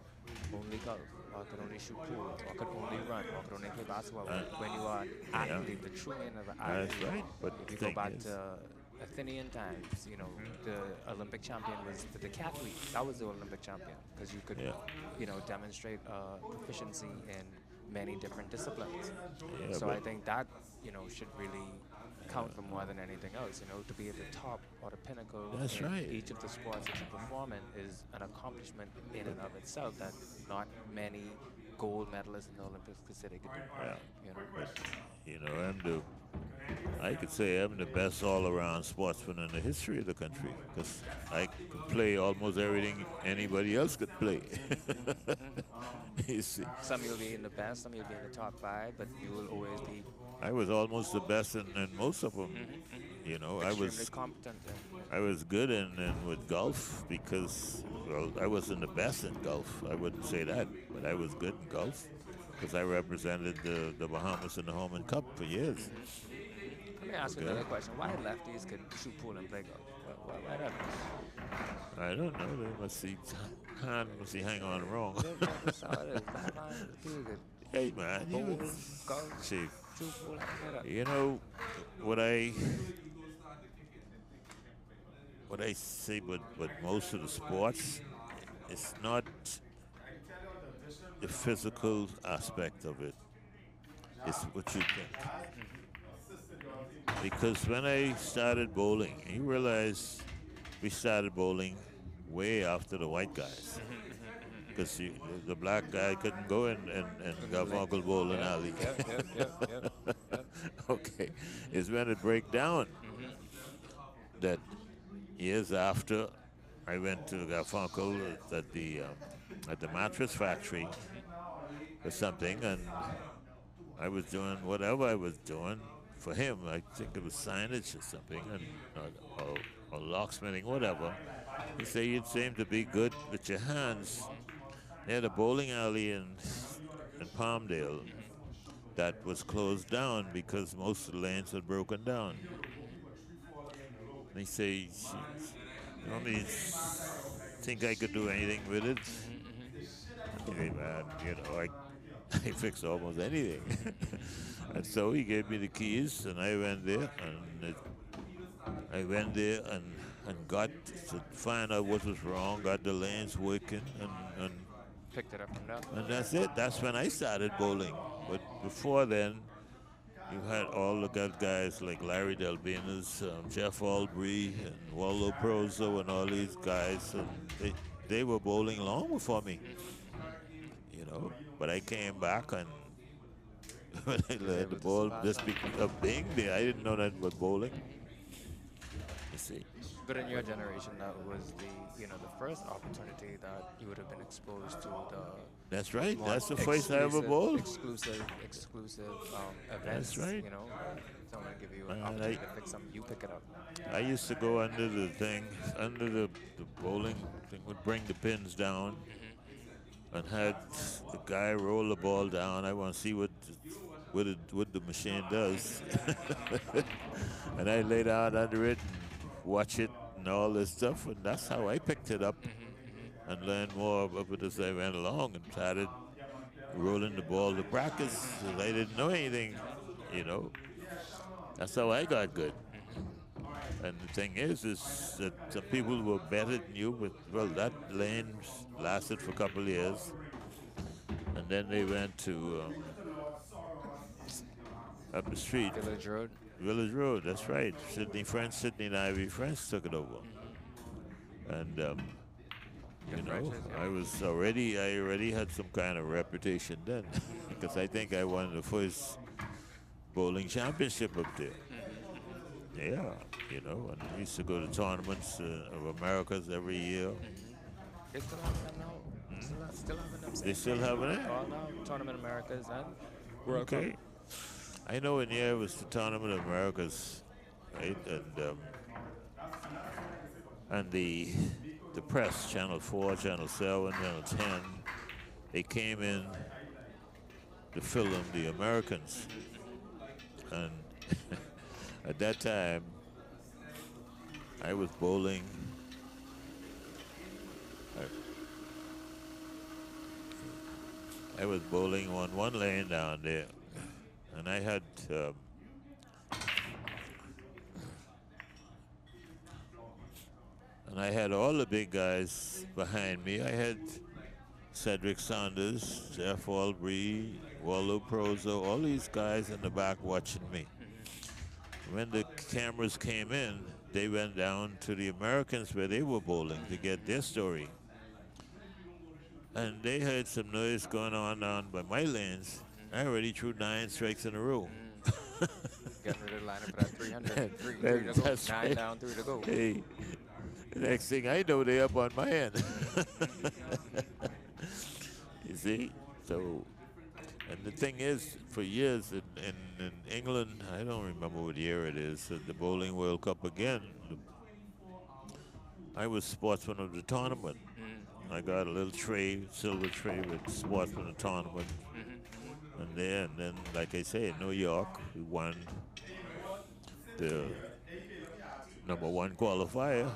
only golf, or could only shoot pool, or could only run, or could only play basketball. When you are an athlete, the true meaning of an athlete, that's right. But if the you go thing back is, to Athenian times, you know, the Olympic champion was the decathlete. That was the Olympic champion, because you could, you know, demonstrate proficiency in many different disciplines. Yeah, So but- I think that, you know, should really count for more than anything else. You know, to be at the top or the pinnacle That's in right. each of the sports that you perform in is an accomplishment in and of itself that not many gold medalists in the Olympics could say they could do. Yeah. You know, but, you know, I could say I'm the best all-around sportsman in the history of the country, because I could play almost everything anybody else could play. You see, some you'll be in the best, some you'll be in the top 5, but you will always be I was almost the best in most of them. You know, extremely competent. I was good in with golf because, well, I wasn't the best in golf. I wouldn't say that, but I was good in golf because I represented the Bahamas in the Holman Cup for years. Let me ask you another question. Why lefties can shoot pool and play golf? Why that? I don't know. They must see hang on wrong. That's how it is. That line is pretty good. Hey man, Bowl, golf, see, shoot pool, and play that. you know what I say, but most of the sports, it's not the physical aspect of it. It's what you think. Because when I started bowling, you realize we started bowling way after the white guys. Because the black guy couldn't go and Garfunkel bowl an alley. Yep. Okay. It's when it break down that years after I went to Garfunkel at the mattress factory or something, and I was doing whatever I was doing for him. I think it was signage or something, or locksmithing, whatever. He said, "You seem to be good with your hands." They had a bowling alley in Palmdale that was closed down because most of the lanes had broken down. And he said, "You want me to think I could do anything with it?" Anyway, man, you know, I fix almost anything. And so he gave me the keys, and I went there, and I went there and got to find out what was wrong, got the lanes working, Picked it up from there. and that's it. That's when I started bowling. But before then, you had all the good guys like Larry Delbinas, Jeff Albury, and Waldo Prozo, and all these guys, and they were bowling long before me, you know. But I came back, and when I learned to bowl, just because of being there, I didn't know that about bowling. You see. But in your generation, that was the first opportunity that you would have been exposed to the. That's right. more That's the first I ever bowled. Exclusive events. That's right. You know, someone give you an And opportunity to pick something, you pick it up. I used to go under the thing, under the bowling thing, would bring the pins down, and had the guy roll the ball down. I want to see what the machine does, and I lay down under it and watch it and all this stuff, and that's how I picked it up and learned more of it as I went along, and started rolling the ball to practice. I didn't know anything, you know. That's how I got good. And the thing is that some people were better than you, but well, that lane lasted for a couple of years, and then they went to up the street. Village Road. Village Road, that's right. Sidney and Ivy French took it over, and you know, I already had some kind of reputation then, because I think I won the first bowling championship up there. Yeah, you know, and we used to go to tournaments of Americas every year. They still have them now. Still having them. They still having it? All now, Tournament Americas and World Cup. Okay. I know in here it was the Tournament of Americas, right? And the press, Channel 4, Channel 7, Channel 10, they came in to film the Americans. And at that time, I was bowling. I was bowling on one lane down there, and I had all the big guys behind me. I had Cedric Saunders, Jeff Albury, Waldo Prozo, all these guys in the back watching me. When the cameras came in, they went down to the Americans where they were bowling to get their story. And they heard some noise going on down by my lanes. I already threw 9 strikes in a row. Getting ready to line up for that 300. Three to go. That's 9 right. down, 3 to go. Hey, the next thing I know, they're up on my end. You see? So, and the thing is, for years in England, I don't remember what year it is, at the Bowling World Cup again, I was sportsman of the tournament. I got a little tray, silver tray with sportsman of the tournament. And then, like I say, in New York, we won the #1 qualifier,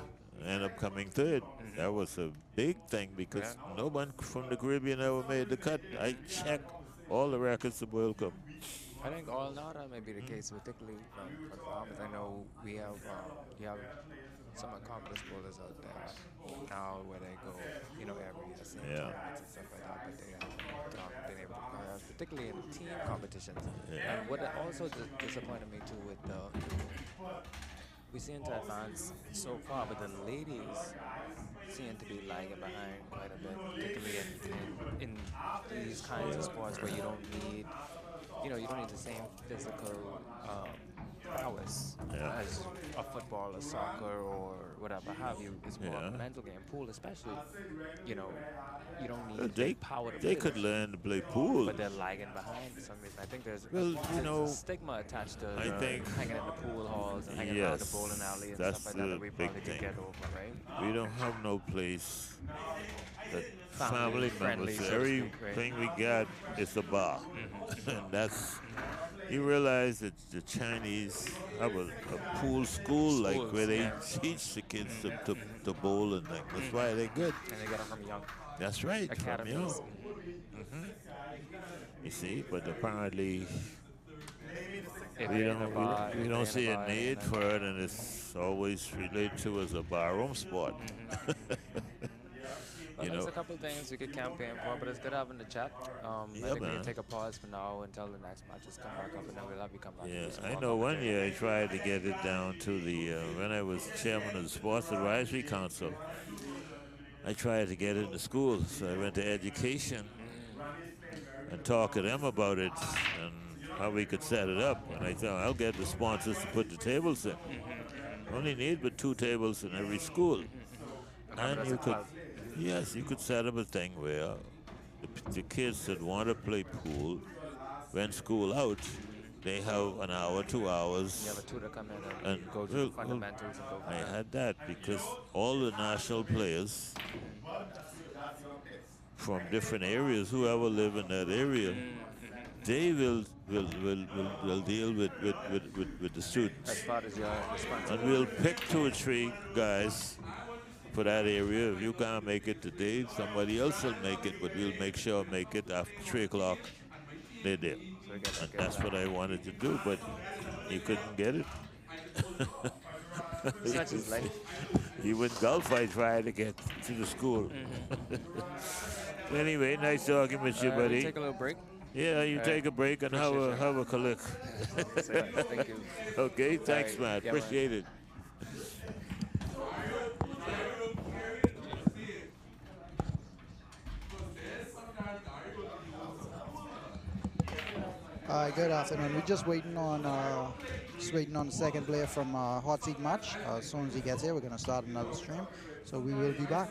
ended up coming 3rd. That was a big thing because no one from the Caribbean ever made the cut. I checked all the records of World Cup. I think all now that may be the case, particularly for the Bahamas. I know you have some accomplished bowlers out there now where they go, every year, same tournaments and stuff like that, but they haven't been able to progress, particularly in team competitions. And what also disappointed me too with we seem to advance so far, but the ladies seem to be lagging behind quite a bit, particularly in these kinds of sports where you don't need the same physical prowess as a football or soccer or whatever have you. It's more of a mental game. Pool especially, you don't need power to play. They could learn to play pool. But they're lagging behind for some reason. I think there's a stigma attached to hanging in the pool halls and hanging around the bowling alley and stuff like that we probably could get over, right? We don't have no place that family members, everything we got is a bar. And that's, you realize that the Chinese have a pool school, where they teach the kids to bowl and things. That's why they're good. And they get them from young. That's right, from young. You see, but apparently If we they're in a don't bar, we if they're don't in a see a bar, need and for it, and it's always related to as a barroom sport. Well, You there's know. a couple things we could campaign for, but it's good having the chat. I Yeah, think we can man. take a pause for now until the next matches come back up, and then we'll have you come back and Yeah, do some I more know one commentary. year I tried to get it down to the, when I was chairman of the Sports Advisory Council, I tried to get it in the schools. So I went to education and talked to them about it and how we could set it up. And I thought, I'll get the sponsors to put the tables in. Only need but 2 tables in every school. Have it And as you a could, club. yes, you could set up a thing where the kids that want to play pool, when school out, they have an hour, 2 hours. You have a tutor come in And and go through the fundamentals and go from I there. had that because all the national players from different areas, whoever live in that area, they will deal with the As students. far as your And responsibility. we'll pick 2 or 3 guys for that area. If you can't make it today, somebody else will make it, but we'll make sure make it after 3 o'clock. They're there. So we get And get that's that. what I wanted to do, but you couldn't get it. Such is life. Even golf I tried to get to the school. Anyway, nice talking with you, We'll buddy. take a little break. Yeah, you All take right. a break and have Appreciate a have a collick. Thank you. Okay, thanks, right. man. Yeah, man. Appreciate it. Good afternoon. We're just waiting on the second player from hot seat match. As soon as he gets here, we're going to start another stream. So we will be back.